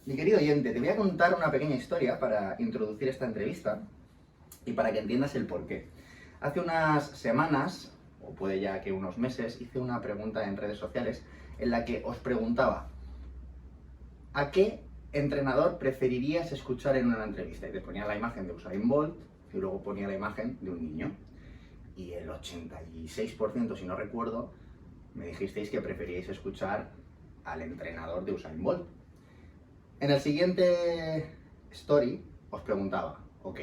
Mi querido oyente, te voy a contar una pequeña historia para introducir esta entrevista y para que entiendas el porqué. Hace unas semanas, o puede ya que unos meses, hice una pregunta en redes sociales en la que os preguntaba ¿a qué entrenador preferirías escuchar en una entrevista? Y te ponía la imagen de Usain Bolt y luego ponía la imagen de un niño. Y el 86%, si no recuerdo, me dijisteis que preferíais escuchar al entrenador de Usain Bolt. En el siguiente story os preguntaba, ok,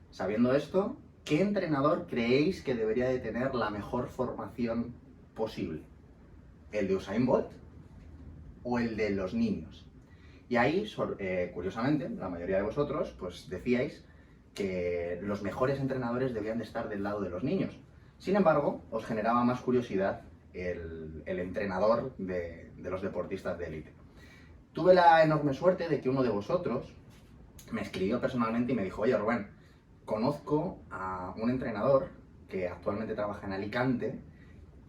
sabiendo esto, ¿qué entrenador creéis que debería de tener la mejor formación posible? ¿El de Usain Bolt o el de los niños? Y ahí, curiosamente, la mayoría de vosotros pues decíais que los mejores entrenadores debían de estar del lado de los niños. Sin embargo, os generaba más curiosidad el entrenador de los deportistas de élite. Tuve la enorme suerte de que uno de vosotros me escribió personalmente y me dijo, oye Rubén, conozco a un entrenador que actualmente trabaja en Alicante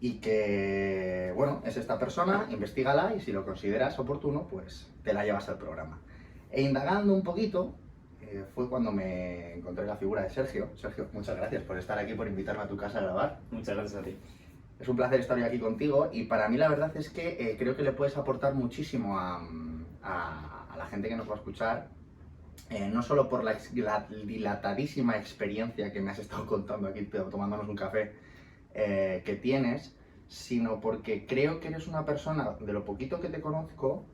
y que, bueno, es esta persona, investígala y si lo consideras oportuno, pues te la llevas al programa. E indagando un poquito, fue cuando me encontré la figura de Sergio. Sergio, muchas gracias por estar aquí, por invitarme a tu casa a grabar. Muchas gracias a ti. Es un placer estar hoy aquí contigo y para mí la verdad es que creo que le puedes aportar muchísimo a la gente que nos va a escuchar, no solo por la dilatadísima experiencia que me has estado contando aquí tomándonos un café que tienes, sino porque creo que eres una persona, de lo poquito que te conozco,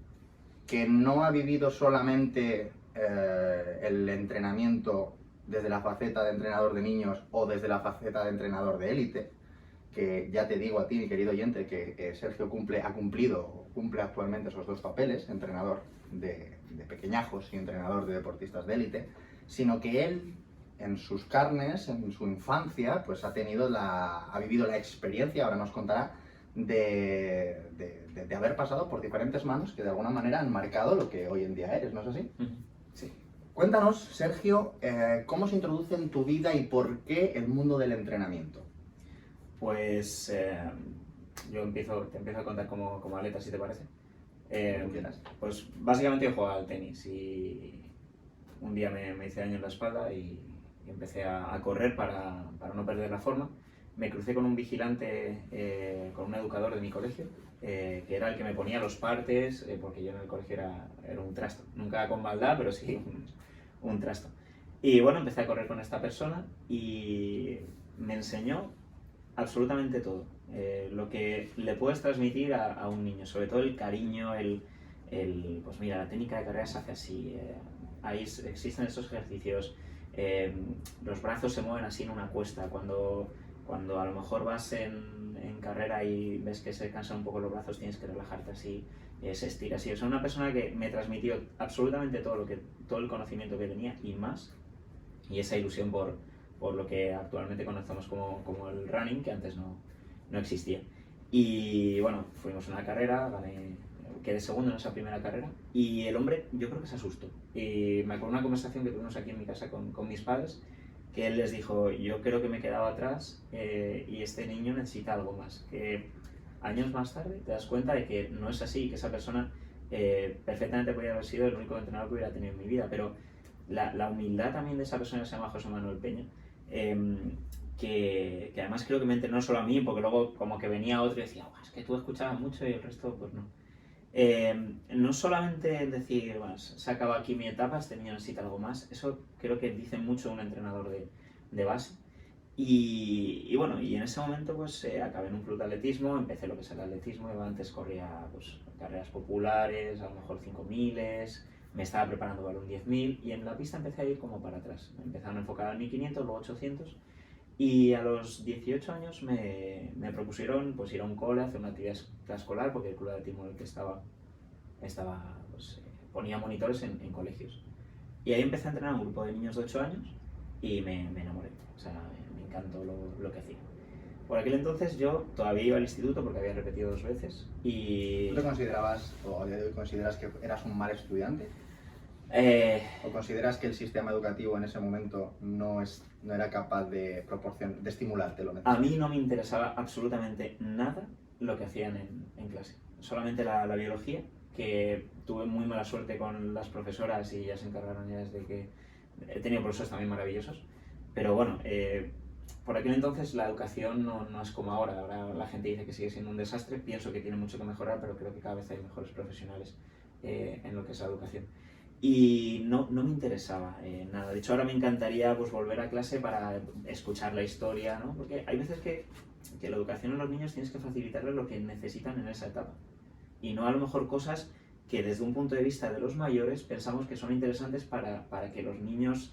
que no ha vivido solamente el entrenamiento desde la faceta de entrenador de niños o desde la faceta de entrenador de élite, que ya te digo a ti, mi querido oyente, que Sergio cumple actualmente esos dos papeles, entrenador de pequeñajos y entrenador de deportistas de élite, sino que él, en sus carnes, en su infancia, pues ha vivido la experiencia, ahora nos contará, de haber pasado por diferentes manos que de alguna manera han marcado lo que hoy en día eres, ¿no es así? Sí. Cuéntanos, Sergio, ¿cómo se introduce en tu vida y por qué el mundo del entrenamiento? Pues te empiezo a contar como atleta, si te parece. Como quieras. Pues básicamente yo jugaba al tenis y un día me hice daño en la espalda y empecé a correr para no perder la forma. Me crucé con un vigilante, con un educador de mi colegio, que era el que me ponía los partes, porque yo en el colegio era un trasto. Nunca con maldad, pero sí un trasto. Y bueno, empecé a correr con esta persona y me enseñó absolutamente todo. Lo que le puedes transmitir a un niño, sobre todo el cariño, pues mira, la técnica de carrera se hace así, ahí existen estos ejercicios, los brazos se mueven así en una cuesta, cuando a lo mejor vas en carrera y ves que se cansan un poco los brazos, tienes que relajarte así, se estira así. O sea, una persona que me transmitió absolutamente todo el conocimiento que tenía y más, y esa ilusión por lo que actualmente conocemos como el running, que antes no existía. Y bueno, fuimos a una carrera, quedé segundo en esa primera carrera y el hombre yo creo que se asustó. Y me acuerdo una conversación que tuvimos aquí en mi casa con mis padres, que él les dijo, yo creo que me he quedado atrás y este niño necesita algo más. Que años más tarde te das cuenta de que no es así, que esa persona perfectamente podría haber sido el único entrenador que hubiera tenido en mi vida, pero la humildad también de esa persona que se llama José Manuel Peña, que además creo que me entrenó solo a mí, porque luego como que venía otro y decía, es que tú escuchabas mucho y el resto pues no. No solamente decir, bueno, se acaba aquí mi etapa, este niño necesita algo más, eso creo que dice mucho un entrenador de base. Y bueno, y en ese momento pues acabé en un club de atletismo, empecé lo que es el atletismo, yo antes corría pues, carreras populares, a lo mejor 5000, me estaba preparando para un 10.000 y en la pista empecé a ir como para atrás. Me empezaron a enfocar al 1500, luego 800 y a los 18 años me propusieron pues, ir a un cole, hacer una actividad extraescolar porque el club de atletismo en el que estaba pues, ponía monitores en colegios. Y ahí empecé a entrenar a un grupo de niños de 8 años y me enamoré, o sea, me encantó lo que hacía. Por aquel entonces yo todavía iba al instituto porque había repetido 2 veces y... ¿Tú te considerabas, o a día de hoy consideras que eras un mal estudiante? ¿O consideras que el sistema educativo en ese momento no era capaz de estimularte lo necesario? A mí no me interesaba absolutamente nada lo que hacían en clase, solamente la biología, que tuve muy mala suerte con las profesoras y ya se encargaron ya desde que he tenido profesores también maravillosos, pero bueno, por aquel entonces la educación no es como ahora. Ahora la gente dice que sigue siendo un desastre, pienso que tiene mucho que mejorar, pero creo que cada vez hay mejores profesionales en lo que es la educación. Y no me interesaba nada. De hecho, ahora me encantaría pues, volver a clase para escuchar la historia, ¿no? Porque hay veces que la educación a los niños tienes que facilitarles lo que necesitan en esa etapa. Y no a lo mejor cosas que desde un punto de vista de los mayores pensamos que son interesantes para que los niños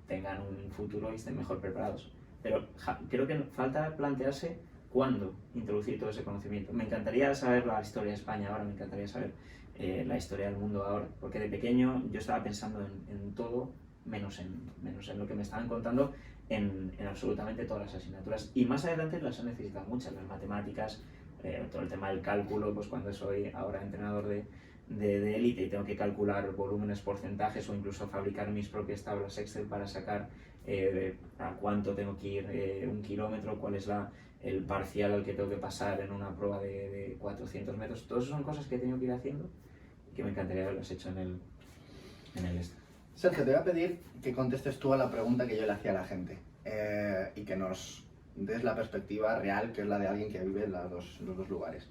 tengan un futuro y estén mejor preparados. Pero creo que falta plantearse cuándo introducir todo ese conocimiento. Me encantaría saber la historia de España ahora, me encantaría saber la historia del mundo ahora, porque de pequeño yo estaba pensando en todo menos en lo que me estaban contando en absolutamente todas las asignaturas. Y más adelante las he necesitado muchas, las matemáticas, todo el tema del cálculo, pues cuando soy ahora entrenador de élite y tengo que calcular volúmenes, porcentajes o incluso fabricar mis propias tablas Excel para sacar a cuánto tengo que ir un kilómetro, cuál es el parcial al que tengo que pasar en una prueba de 400 metros. Todas esas son cosas que he tenido que ir haciendo y que me encantaría haberlas hecho en el Sergio, te voy a pedir que contestes tú a la pregunta que yo le hacía a la gente y que nos des la perspectiva real, que es la de alguien que vive en los dos lugares.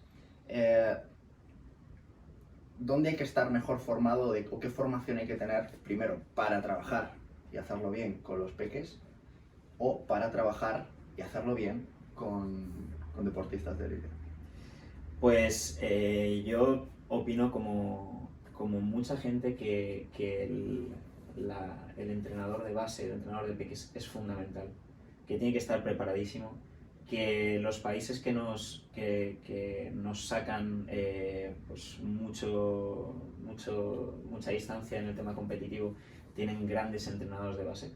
¿Dónde hay que estar mejor formado o qué formación hay que tener primero para trabajar y hacerlo bien con los peques o para trabajar y hacerlo bien con deportistas de élite? Pues yo opino como mucha gente que el entrenador de base, el entrenador de peques es fundamental, que tiene que estar preparadísimo, que los países que nos sacan pues mucha distancia en el tema competitivo tienen grandes entrenadores de base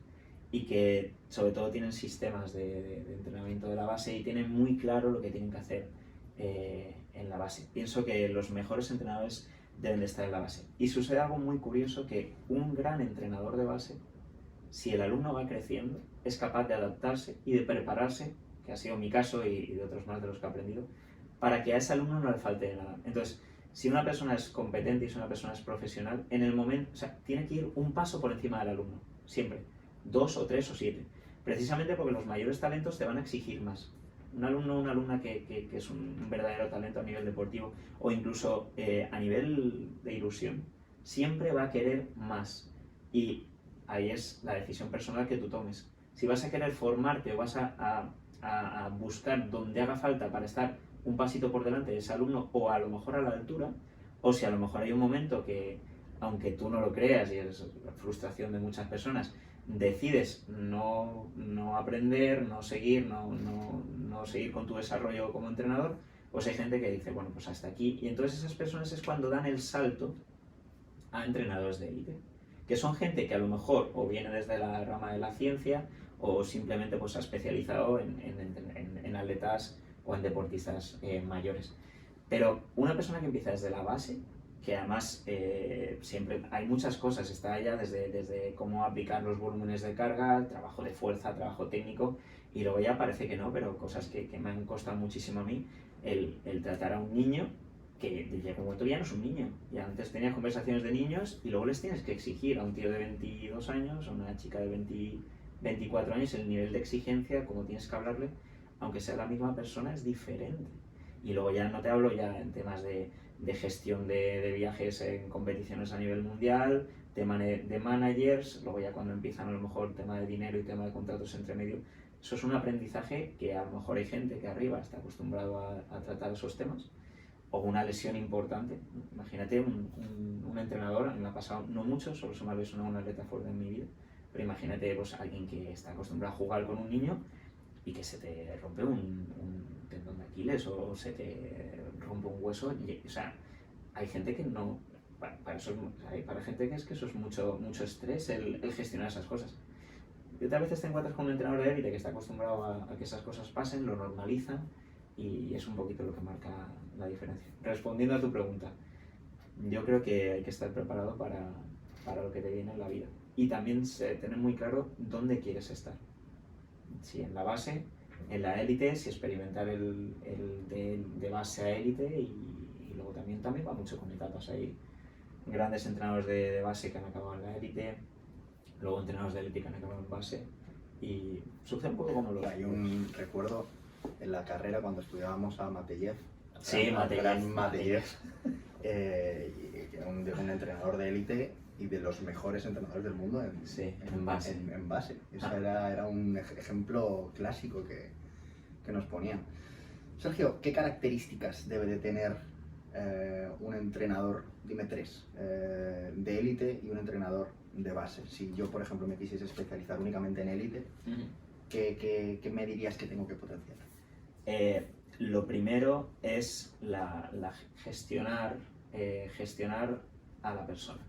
y que sobre todo tienen sistemas de entrenamiento de la base y tienen muy claro lo que tienen que hacer en la base. Pienso que los mejores entrenadores deben de estar en la base. Y sucede algo muy curioso, que un gran entrenador de base, si el alumno va creciendo, es capaz de adaptarse y de prepararse, que ha sido mi caso y de otros más de los que he aprendido, para que a ese alumno no le falte de nada. Entonces, si una persona es competente y si una persona es profesional, en el momento, o sea, tiene que ir un paso por encima del alumno, siempre, 2 o 3 o 7, precisamente porque los mayores talentos te van a exigir más. Un alumno o una alumna que es un verdadero talento a nivel deportivo o incluso a nivel de ilusión, siempre va a querer más. Y ahí es la decisión personal que tú tomes. Si vas a querer formarte o vas a buscar donde haga falta para estar un pasito por delante de ese alumno o a lo mejor a la altura, o si a lo mejor hay un momento que, aunque tú no lo creas y es la frustración de muchas personas, decides no aprender, no seguir con tu desarrollo como entrenador, pues hay gente que dice, bueno, pues hasta aquí. Y entonces esas personas es cuando dan el salto a entrenadores de élite, que son gente que a lo mejor o viene desde la rama de la ciencia o simplemente pues, se ha especializado en atletas o en deportistas mayores. Pero una persona que empieza desde la base, que además siempre hay muchas cosas, está ya desde cómo aplicar los volúmenes de carga, trabajo de fuerza, trabajo técnico, y luego ya parece que no, pero cosas que me han costado muchísimo a mí, el tratar a un niño que llega un momento ya no es un niño, ya antes tenías conversaciones de niños y luego les tienes que exigir a un tío de 22 años, a una chica de 24 años, el nivel de exigencia, como tienes que hablarle, aunque sea la misma persona, es diferente. Y luego ya no te hablo ya en temas de gestión de viajes en competiciones a nivel mundial, tema de managers, luego ya cuando empiezan a lo mejor tema de dinero y tema de contratos entre medio, eso es un aprendizaje que a lo mejor hay gente que arriba está acostumbrado a tratar esos temas, o una lesión importante. Imagínate un entrenador, a mí me ha pasado no mucho, solo se me ha lesionado una atleta fuerte en mi vida, pero imagínate pues, alguien que está acostumbrado a jugar con un niño y que se te rompe un tendón de Aquiles o se te rompe un hueso. O sea, hay gente que no, para gente que eso es mucho estrés el gestionar esas cosas. Y otras veces te encuentras con un entrenador de élite que está acostumbrado a que esas cosas pasen, lo normalizan y es un poquito lo que marca la diferencia. Respondiendo a tu pregunta, yo creo que hay que estar preparado para lo que te viene en la vida y también tener muy claro dónde quieres estar. Si en la base, en la élite, si experimentar el de base a élite y luego también va mucho con etapas. Hay grandes entrenadores de base que han acabado en la élite, luego entrenadores de élite que han acabado en base, y sucede un poco como lo... Hay un recuerdo en la carrera cuando estudiábamos a Mateyev. Sí, Mateyev. Que era un entrenador de élite y de los mejores entrenadores del mundo en base. En base. Eso era un ejemplo clásico que nos ponían. Sergio, ¿qué características debe de tener un entrenador, dime tres, de élite y un entrenador de base? Si yo, por ejemplo, me quisiese especializar únicamente en élite, ¿qué me dirías que tengo que potenciar? Lo primero es gestionar a la persona.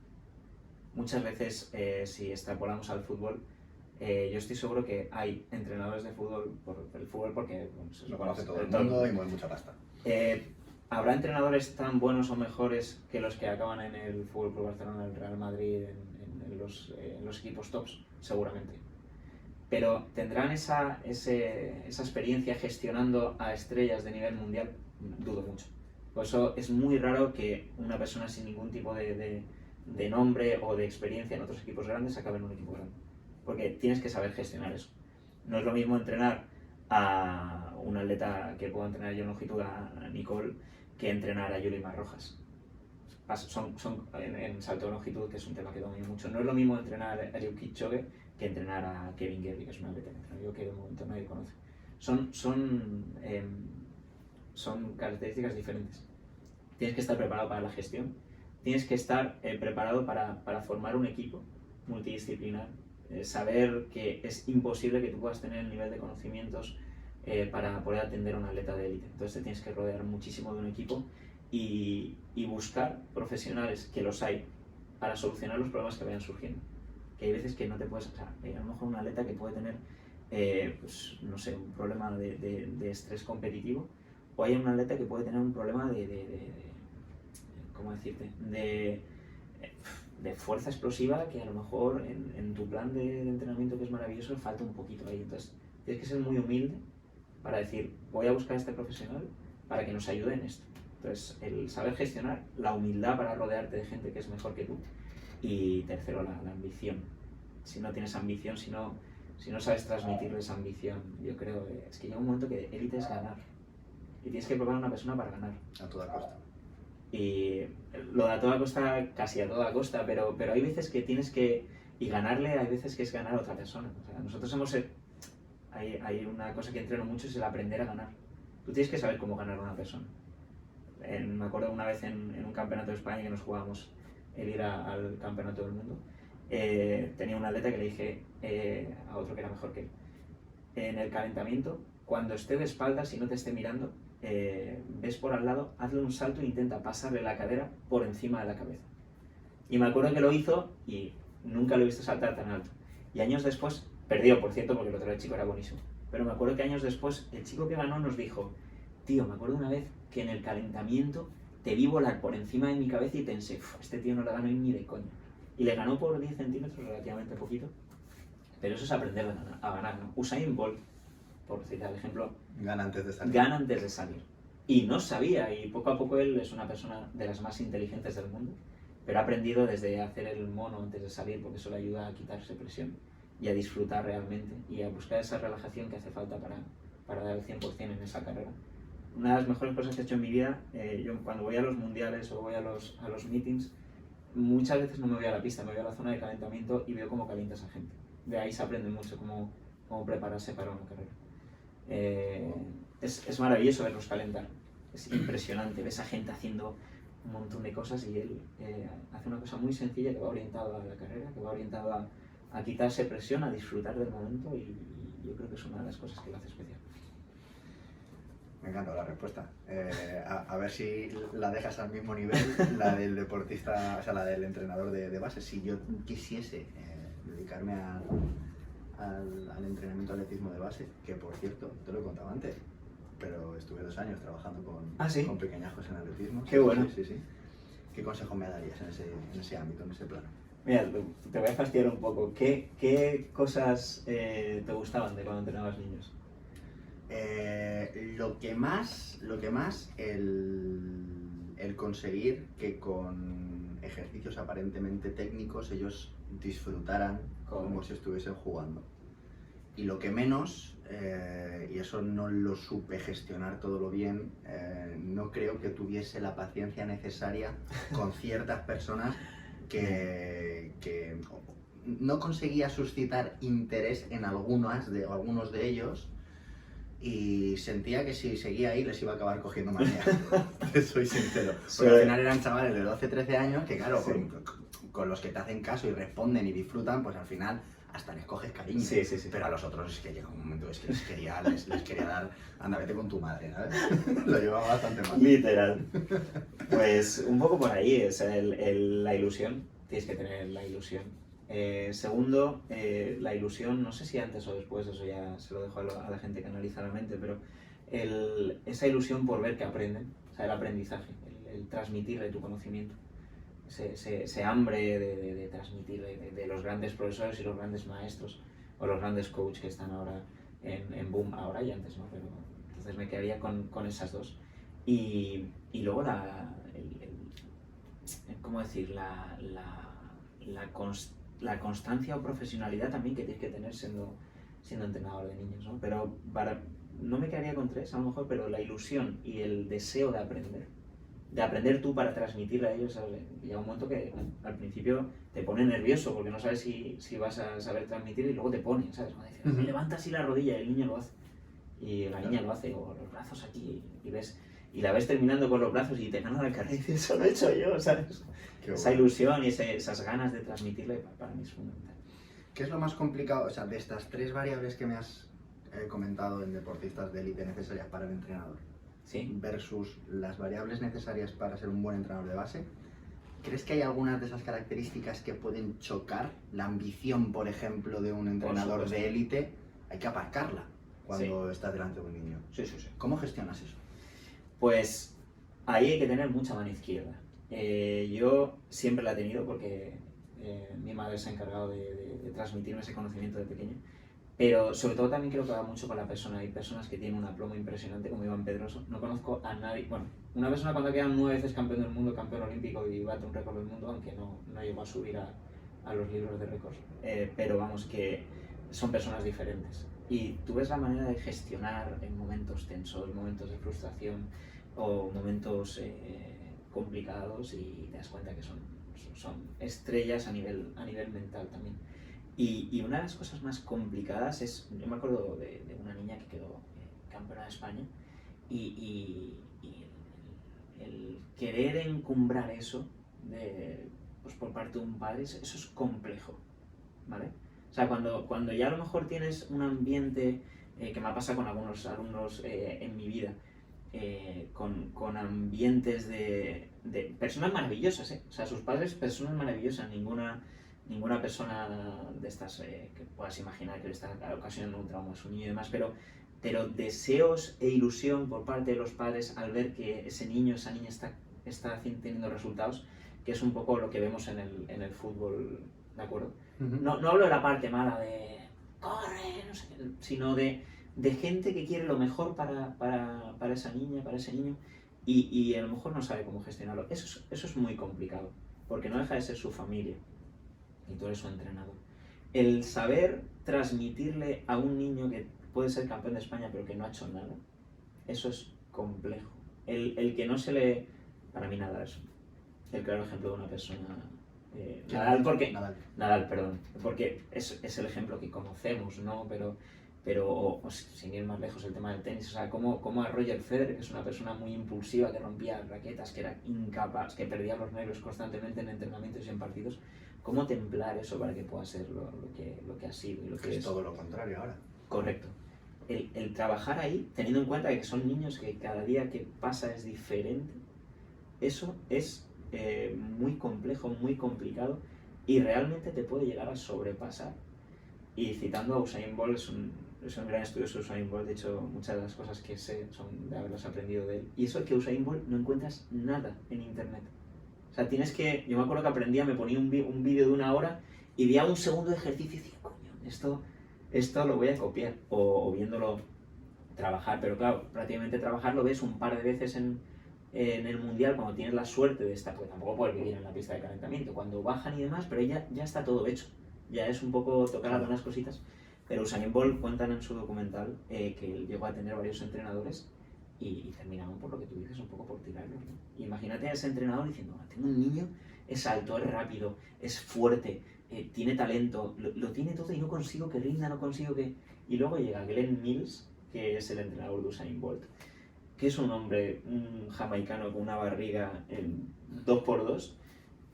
Muchas veces, si extrapolamos al fútbol, yo estoy seguro que hay entrenadores de fútbol, por el fútbol porque lo conoce todo el mundo y mueve mucha pasta. ¿Habrá entrenadores tan buenos o mejores que los que acaban en el Fútbol Club Barcelona, el Real Madrid, en los equipos tops? Seguramente. Pero ¿tendrán esa experiencia gestionando a estrellas de nivel mundial? Dudo mucho. Por eso es muy raro que una persona sin ningún tipo de nombre o de experiencia en otros equipos grandes acabe en un equipo grande. Porque tienes que saber gestionar eso. No es lo mismo entrenar a un atleta que puedo entrenar yo en longitud, a Nicole, que entrenar a Yulimar Rojas. Son en salto de longitud, que es un tema que domino mucho. No es lo mismo entrenar a Eliud Kipchoge que entrenar a Kevin Gerby, que es un atleta que de momento nadie conoce. Son características diferentes. Tienes que estar preparado para la gestión, tienes que estar preparado para formar un equipo multidisciplinar, saber que es imposible que tú puedas tener el nivel de conocimientos para poder atender a un atleta de élite. Entonces te tienes que rodear muchísimo de un equipo y buscar profesionales, que los hay, para solucionar los problemas que vayan surgiendo. Que hay veces que no te puedes... O sea, a lo mejor un atleta que puede tener, pues, no sé, un problema de estrés competitivo, o hay un atleta que puede tener un problema ¿cómo decirte? De fuerza explosiva, que a lo mejor en tu plan de entrenamiento, que es maravilloso, falta un poquito ahí. Entonces tienes que ser muy humilde para decir, voy a buscar a este profesional para que nos ayude en esto. Entonces, el saber gestionar, la humildad para rodearte de gente que es mejor que tú, y tercero, la ambición. Si no tienes ambición, si no sabes transmitirles ambición, yo creo que es que llega un momento que élite es ganar, y tienes que preparar a una persona para ganar. A toda costa. Y lo de a toda costa, casi a toda costa, pero hay veces que tienes que... Y ganarle, hay veces que es ganar a otra persona. O sea, nosotros hay una cosa que entreno mucho, es el aprender a ganar. Tú tienes que saber cómo ganar a una persona. Me acuerdo una vez en un campeonato de España que nos jugábamos el ir al campeonato del mundo. Tenía un atleta que le dije a otro que era mejor que él: en el calentamiento, cuando esté de espaldas y no te esté mirando, ves por al lado, hazle un salto e intenta pasarle la cadera por encima de la cabeza. Y me acuerdo que lo hizo y nunca lo he visto saltar tan alto. Y años después, perdió por cierto, porque el otro chico era buenísimo, pero me acuerdo que años después el chico que ganó nos dijo: tío, me acuerdo una vez que en el calentamiento te vi volar por encima de mi cabeza y pensé, este tío no le ganó ni de coña. Y le ganó por 10 centímetros, relativamente poquito. Pero eso es aprender a ganar, ¿no? Usain Bolt, por citar el ejemplo, gana antes de salir. Gana antes de salir. Y no sabía, y poco a poco él es una persona de las más inteligentes del mundo, pero ha aprendido desde hacer el mono antes de salir, porque eso le ayuda a quitarse presión y a disfrutar realmente y a buscar esa relajación que hace falta para dar el 100% en esa carrera. Una de las mejores cosas que he hecho en mi vida, yo cuando voy a los mundiales o voy a los meetings, muchas veces no me voy a la pista, me voy a la zona de calentamiento y veo cómo calienta esa gente. De ahí se aprende mucho cómo prepararse para una carrera. Es maravilloso verlos calentar, es impresionante, ves a gente haciendo un montón de cosas y él hace una cosa muy sencilla que va orientado a la carrera, que va orientado a quitarse presión, a disfrutar del momento, y yo creo que es una de las cosas que lo hace especial. Me encanta la respuesta. A ver si la dejas al mismo nivel, la del deportista, o sea, la del entrenador de base. Si yo quisiese dedicarme al entrenamiento de atletismo de base, que por cierto, te lo he contado antes, pero estuve 2 años trabajando con pequeñajos en atletismo. ¡Qué bueno! Sí. ¿Qué consejo me darías en ese ámbito, en ese plano? Mira, te voy a fastidiar un poco. ¿Qué cosas te gustaban de cuando entrenabas niños? Lo que más, el conseguir que con ejercicios aparentemente técnicos ellos disfrutaran como si estuviesen jugando. Y lo que menos, y eso no lo supe gestionar todo lo bien, no creo que tuviese la paciencia necesaria con ciertas personas que no conseguía suscitar interés en algunos de ellos, y sentía que si seguía ahí les iba a acabar cogiendo manía. Te soy sincero. Porque al final eran chavales de 12, 13 años que claro, sí, con los que te hacen caso y responden y disfrutan, pues al final hasta les coges cariño. Sí, sí, sí. Pero a los otros es que llega un momento es que les quería dar, anda, vete con tu madre, ¿sabes? Lo llevaba bastante mal. Literal. Pues un poco por ahí es la ilusión. Tienes que tener la ilusión. Segundo, la ilusión, no sé si antes o después, eso ya se lo dejo a la gente que analiza la mente, pero esa ilusión por ver que aprenden, o sea, el aprendizaje, el transmitirle tu conocimiento, ese hambre de transmitirle, de los grandes profesores y los grandes maestros, o los grandes coaches que están ahora en boom, ahora y antes, ¿no? Pero entonces me quedaría con esas dos. Y luego ¿cómo decir? La constancia o profesionalidad también que tienes que tener siendo entrenador de niños, ¿no? Pero no me quedaría con tres a lo mejor, pero la ilusión y el deseo de aprender tú para transmitirle a ellos, ¿sabes? Llega un momento que al principio te pone nervioso porque no sabes si vas a saber transmitir, y luego te pone, ¿sabes? Cuando dices, levanta así la rodilla y el niño lo hace, y la niña lo hace, o los brazos aquí, y la ves terminando con los brazos y te gana la carrera y dices, eso lo he hecho yo, ¿sabes? Esa ilusión y esas ganas de transmitirle para mí es fundamental. ¿Qué es lo más complicado, o sea, de estas tres variables que me has comentado en deportistas de élite necesarias para el entrenador? ¿Sí? Versus las variables necesarias para ser un buen entrenador de base, ¿crees que hay algunas de esas características que pueden chocar? La ambición, por ejemplo, de un entrenador de élite, hay que aparcarla cuando estás delante de un niño. Sí, sí, sí. ¿Cómo gestionas eso? Pues ahí hay que tener mucha mano izquierda. Yo siempre la he tenido porque mi madre se ha encargado de transmitirme ese conocimiento de pequeño. Pero sobre todo también creo que va mucho con la persona. Hay personas que tienen un aplomo impresionante, como Iván Pedroso. No conozco a nadie. Bueno, una persona cuando quedan 9 veces campeón del mundo, campeón olímpico y bate un récord del mundo, aunque no llegó a subir a los libros de récords. Pero vamos, que son personas diferentes. Y tú ves la manera de gestionar en momentos tensos, momentos de frustración o momentos complicados, y te das cuenta que son estrellas a nivel mental también. Y una de las cosas más complicadas es, yo me acuerdo de una niña que quedó campeona de España, y el querer encumbrar eso pues por parte de un padre, eso es complejo, ¿vale? O sea, cuando ya a lo mejor tienes un ambiente, que me ha pasado con algunos alumnos en mi vida, con ambientes de personas maravillosas, o sea, sus padres, personas maravillosas, ninguna persona de estas que puedas imaginar que le está ocasionando un trauma a su niño y demás, pero deseos e ilusión por parte de los padres al ver que ese niño, esa niña está teniendo resultados, que es un poco lo que vemos en el fútbol, ¿de acuerdo? No hablo de la parte mala de corre, no sé, sino de gente que quiere lo mejor para esa niña, para ese niño, y a lo mejor no sabe cómo gestionarlo. Eso es muy complicado, porque no deja de ser su familia, y tú eres su entrenador. El saber transmitirle a un niño que puede ser campeón de España pero que no ha hecho nada, eso es complejo. El que no se le... Para mí Nadal es el claro ejemplo de una persona... Nadal, perdón, porque es el ejemplo que conocemos, ¿no? Pero sin ir más lejos, el tema del tenis, o sea, como a Roger Federer, que es una persona muy impulsiva, que rompía raquetas, que era incapaz, que perdía los nervios constantemente en entrenamientos y en partidos, cómo templar eso para que pueda ser lo que ha sido y lo que es todo lo contrario ahora. Correcto. El trabajar ahí, teniendo en cuenta que son niños que cada día que pasa es diferente, eso es muy complejo, muy complicado, y realmente te puede llegar a sobrepasar. Y citando a Usain Bolt, es un gran estudioso de Usain Bolt, de hecho muchas de las cosas que sé son de haberlas aprendido de él. Y eso es que Usain Bolt no encuentras nada en internet. O sea, yo me acuerdo que aprendía, me ponía un vídeo de 1 hora y veía un segundo de ejercicio y decía, coño, esto lo voy a copiar, o viéndolo trabajar, pero claro, prácticamente trabajar lo ves un par de veces en el mundial, cuando tienes la suerte de estar, porque tampoco puedes vivir en la pista de calentamiento, cuando bajan y demás, pero ya está todo hecho, ya es un poco tocar algunas cositas. Pero Usain Bolt cuentan en su documental que él llegó a tener varios entrenadores y terminaban por lo que tú dices, un poco por tirarlo, ¿no? Imagínate a ese entrenador diciendo, tengo un niño, es alto, es rápido, es fuerte, tiene talento, lo tiene todo y no consigo que rinda, no consigo que... Y luego llega Glenn Mills, que es el entrenador de Usain Bolt, que es un hombre, un jamaicano con una barriga en 2x2,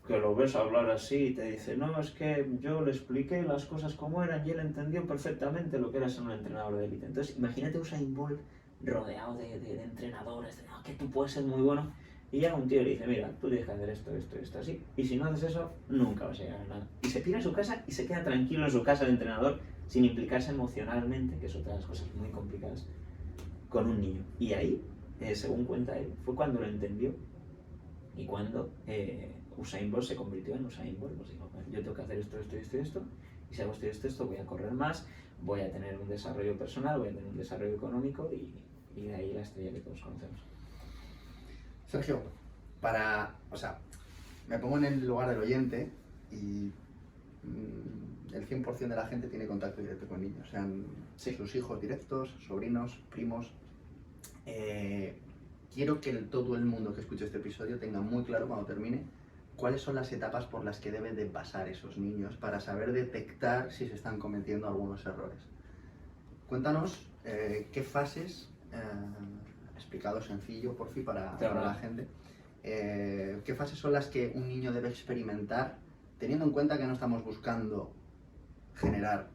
que lo ves hablar así y te dice, no, es que yo le expliqué las cosas como eran y él entendió perfectamente lo que era ser un entrenador de élite. Entonces, imagínate Usain Bolt rodeado de entrenadores, de no, que tú puedes ser muy bueno. Y llega un tío y le dice, mira, tú tienes que hacer esto, esto, esto, así. Y si no haces eso, nunca vas a llegar a nada. Y se pira a su casa y se queda tranquilo en su casa de entrenador sin implicarse emocionalmente, que es otra de las cosas muy complicadas, con un niño. Y ahí, según cuenta él, fue cuando lo entendió y cuando Usain Bolt se convirtió en Usain Bolt. Pues dijo, bueno, yo tengo que hacer esto, esto, esto y esto. Y si hago esto, esto, voy a correr más, voy a tener un desarrollo personal, voy a tener un desarrollo económico y de ahí la estrella que todos conocemos. Sergio, me pongo en el lugar del oyente y el 100% de la gente tiene contacto directo con niños, sean sus hijos directos, sobrinos, primos. Quiero que todo el mundo que escuche este episodio tenga muy claro cuando termine cuáles son las etapas por las que deben de pasar esos niños para saber detectar si se están cometiendo algunos errores. Cuéntanos qué fases, explicado sencillo, por fin, para la gente, qué fases son las que un niño debe experimentar, teniendo en cuenta que no estamos buscando generar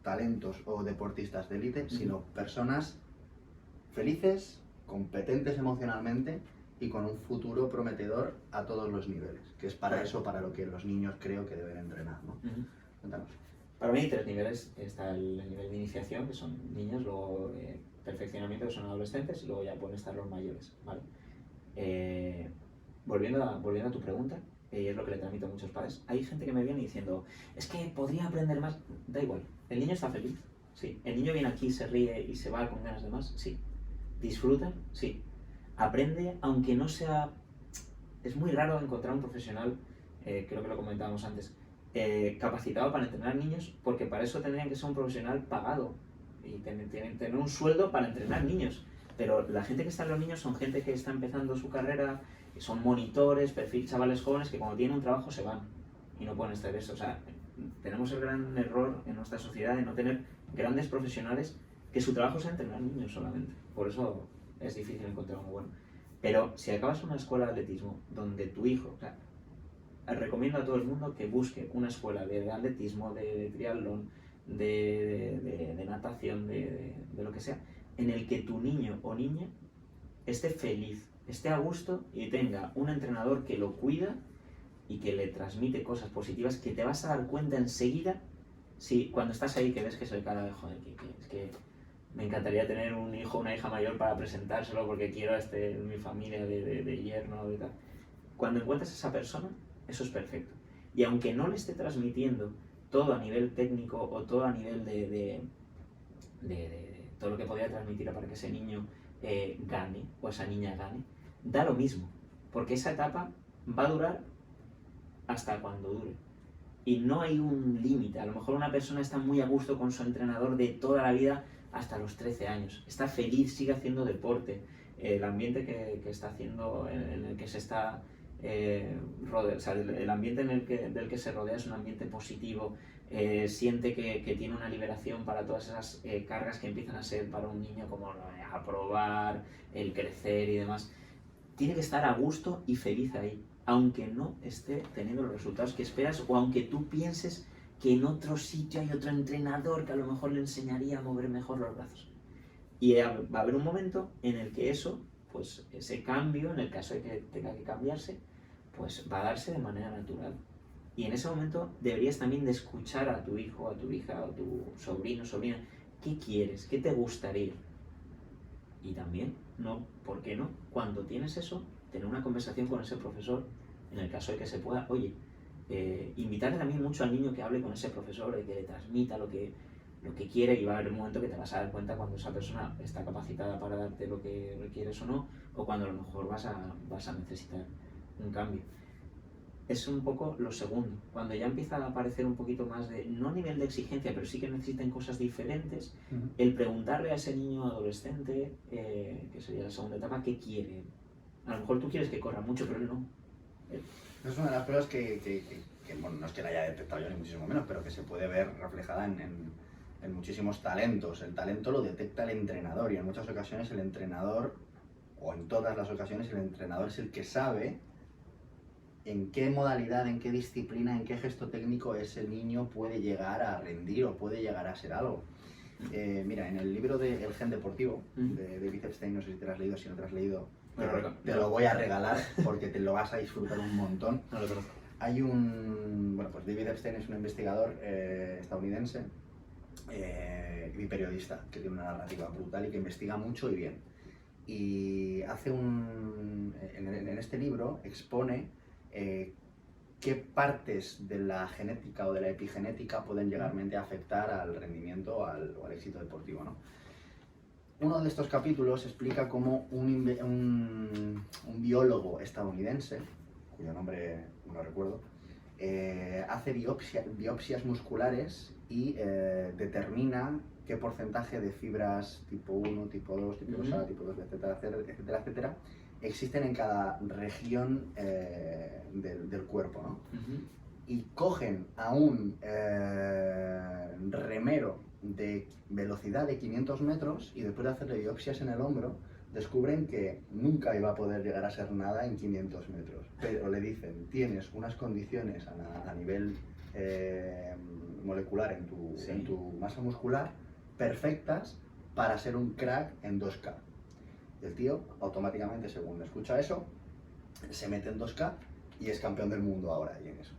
talentos o deportistas de élite, sino personas felices, competentes emocionalmente y con un futuro prometedor a todos los niveles, que es para eso para lo que los niños creo que deben entrenar, ¿no? Cuéntanos. Para mí hay 3 niveles. Está el nivel de iniciación, que son niños, luego perfeccionamiento, que son adolescentes, y luego ya pueden estar los mayores, ¿vale? Volviendo a tu pregunta, y es lo que le transmito a muchos padres, hay gente que me viene diciendo, es que podría aprender más. Da igual, el niño está feliz, sí. El niño viene aquí, se ríe y se va con ganas de más, sí. Disfruta, sí. Aprende, aunque no sea... Es muy raro encontrar un profesional, creo que lo comentábamos antes, capacitado para entrenar niños, porque para eso tendrían que ser un profesional pagado y tener un sueldo para entrenar niños. Pero la gente que está en los niños son gente que está empezando su carrera, son monitores, chavales jóvenes que cuando tienen un trabajo se van y no pueden estar eso. O sea, tenemos el gran error en nuestra sociedad de no tener grandes profesionales que su trabajo sea entrenar niños solamente. Por eso es difícil encontrar uno bueno. Pero si acabas una escuela de atletismo donde tu hijo, o sea, recomiendo a todo el mundo que busque una escuela de atletismo, de triatlón, de natación, de lo que sea, en el que tu niño o niña esté feliz, esté a gusto y tenga un entrenador que lo cuida y que le transmite cosas positivas, que te vas a dar cuenta enseguida si cuando estás ahí que ves que es el cara de joder, es que me encantaría tener un hijo o una hija mayor para presentárselo porque quiero mi familia de yerno y tal. Cuando encuentras a esa persona, eso es perfecto. Y aunque no le esté transmitiendo todo a nivel técnico o todo a nivel de todo lo que podría transmitir para que ese niño gane o esa niña gane, da lo mismo, porque esa etapa va a durar hasta cuando dure. Y no hay un límite. A lo mejor una persona está muy a gusto con su entrenador de toda la vida hasta los 13 años. Está feliz, sigue haciendo deporte. El ambiente que está haciendo, en el que se está rodea, o sea, el ambiente del que se rodea es un ambiente positivo. Siente que tiene una liberación para todas esas cargas que empiezan a ser para un niño, como aprobar, el crecer y demás. Tiene que estar a gusto y feliz ahí, aunque no esté teniendo los resultados que esperas o aunque tú pienses que en otro sitio hay otro entrenador que a lo mejor le enseñaría a mover mejor los brazos. Y va a haber un momento en el que eso, pues ese cambio, en el caso de que tenga que cambiarse, pues va a darse de manera natural. Y en ese momento deberías también de escuchar a tu hijo, a tu hija, a tu sobrino, sobrina, ¿qué quieres? ¿Qué te gustaría? Y también, no, ¿por qué no? Cuando tienes eso, tener una conversación con ese profesor, en el caso de que se pueda, oye, invitarle también mucho al niño que hable con ese profesor y que le transmita lo que... lo que quiere, y va a haber un momento que te vas a dar cuenta cuando esa persona está capacitada para darte lo que requieres o no, o cuando a lo mejor vas a necesitar un cambio. Es un poco lo segundo, cuando ya empieza a aparecer un poquito más de, no a nivel de exigencia, pero sí que necesiten cosas diferentes, el preguntarle a ese niño adolescente, que sería la segunda etapa, qué quiere. A lo mejor tú quieres que corra mucho, pero él no. Es una de las pruebas que, bueno, no es que la haya detectado yo ni muchísimo menos, pero que se puede ver reflejada en muchísimos talentos. El talento lo detecta el entrenador, y en muchas ocasiones el entrenador, o en todas las ocasiones el entrenador es el que sabe en qué modalidad, en qué disciplina, en qué gesto técnico ese niño puede llegar a rendir o puede llegar a ser algo. Mira, en el libro de El Gen Deportivo, de David Epstein, no sé si te lo has leído, si no te lo has leído, te lo voy a regalar porque te lo vas a disfrutar un montón. No lo conozco. Hay bueno, pues David Epstein es un investigador estadounidense y periodista que tiene una narrativa brutal y que investiga mucho y bien. Y hace en este libro expone qué partes de la genética o de la epigenética pueden llegarmente a afectar al rendimiento o al éxito deportivo, ¿no? Uno de estos capítulos explica cómo un biólogo estadounidense, cuyo nombre no lo recuerdo, hace biopsias musculares y determina qué porcentaje de fibras tipo 1, tipo 2, tipo 2A, tipo 2, etcétera, etcétera, etcétera, existen en cada región del cuerpo, ¿no? Y cogen a un remero de velocidad de 500 metros y después de hacerle biopsias en el hombro, descubren que nunca iba a poder llegar a ser nada en 500 metros. Pero le dicen, tienes unas condiciones a nivel molecular en tu masa muscular perfectas para ser un crack en 2K. Y el tío automáticamente, según escucha eso, se mete en 2K y es campeón del mundo ahora y en eso.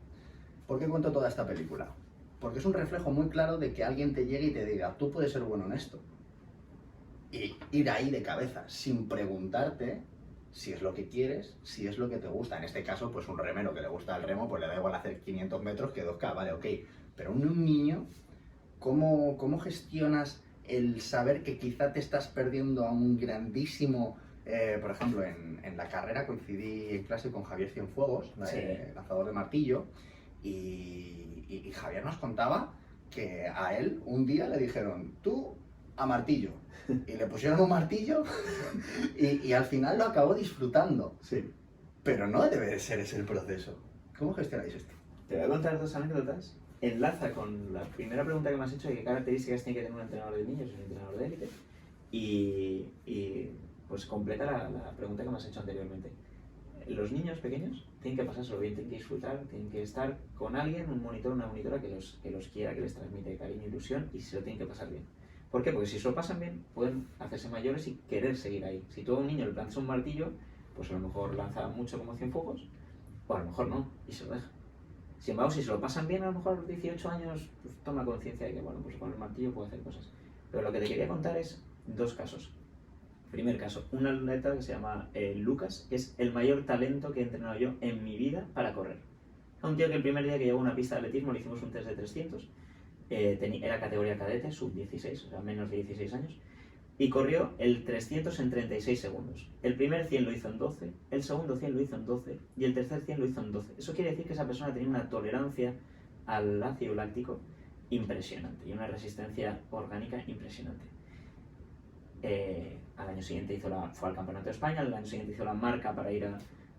¿Por qué cuento toda esta película? Porque es un reflejo muy claro de que alguien te llegue y te diga, tú puedes ser bueno en esto. Y ir ahí de cabeza, sin preguntarte si es lo que quieres, si es lo que te gusta. En este caso, pues un remero que le gusta el remo, pues le da igual hacer 500 metros que 2K, vale, ok. Pero un niño, ¿cómo gestionas el saber que quizá te estás perdiendo a un grandísimo... por ejemplo, en la carrera coincidí en clase con Javier Cienfuegos, lanzador de martillo, y Javier nos contaba que a él un día le dijeron, tú a martillo, y le pusieron un martillo y al final lo acabó disfrutando. Sí. Pero no debe de ser ese el proceso. ¿Cómo gestionáis esto? Te voy a contar dos anécdotas. Enlaza con la primera pregunta que me has hecho de qué características tiene que tener un entrenador de niños y un entrenador de élite. Y pues completa la pregunta que me has hecho anteriormente. Los niños pequeños tienen que pasárselo bien, tienen que disfrutar, tienen que estar con alguien, un monitor, una monitora que los quiera, que les transmite cariño e ilusión, y se lo tienen que pasar bien. ¿Por qué? Porque si se lo pasan bien, pueden hacerse mayores y querer seguir ahí. Si tú a un niño le plantas un martillo, pues a lo mejor lanza mucho como Cienfuegos, o a lo mejor no, y se lo deja. Sin embargo, si se lo pasan bien, a lo mejor a los 18 años, pues toma conciencia de que, bueno, pues con el martillo puede hacer cosas. Pero lo que te quería contar es dos casos. Primer caso, un atleta que se llama Lucas, que es el mayor talento que he entrenado yo en mi vida para correr. Un tío que el primer día que llegó a una pista de atletismo le hicimos un test de 300, era categoría cadete, sub-16, o sea, menos de 16 años, y corrió el 300 en 36 segundos. El primer 100 lo hizo en 12, el segundo 100 lo hizo en 12 y el tercer 100 lo hizo en 12. Eso quiere decir que esa persona tenía una tolerancia al ácido láctico impresionante y una resistencia orgánica impresionante. Al año siguiente fue al Campeonato de España, al año siguiente hizo la marca para ir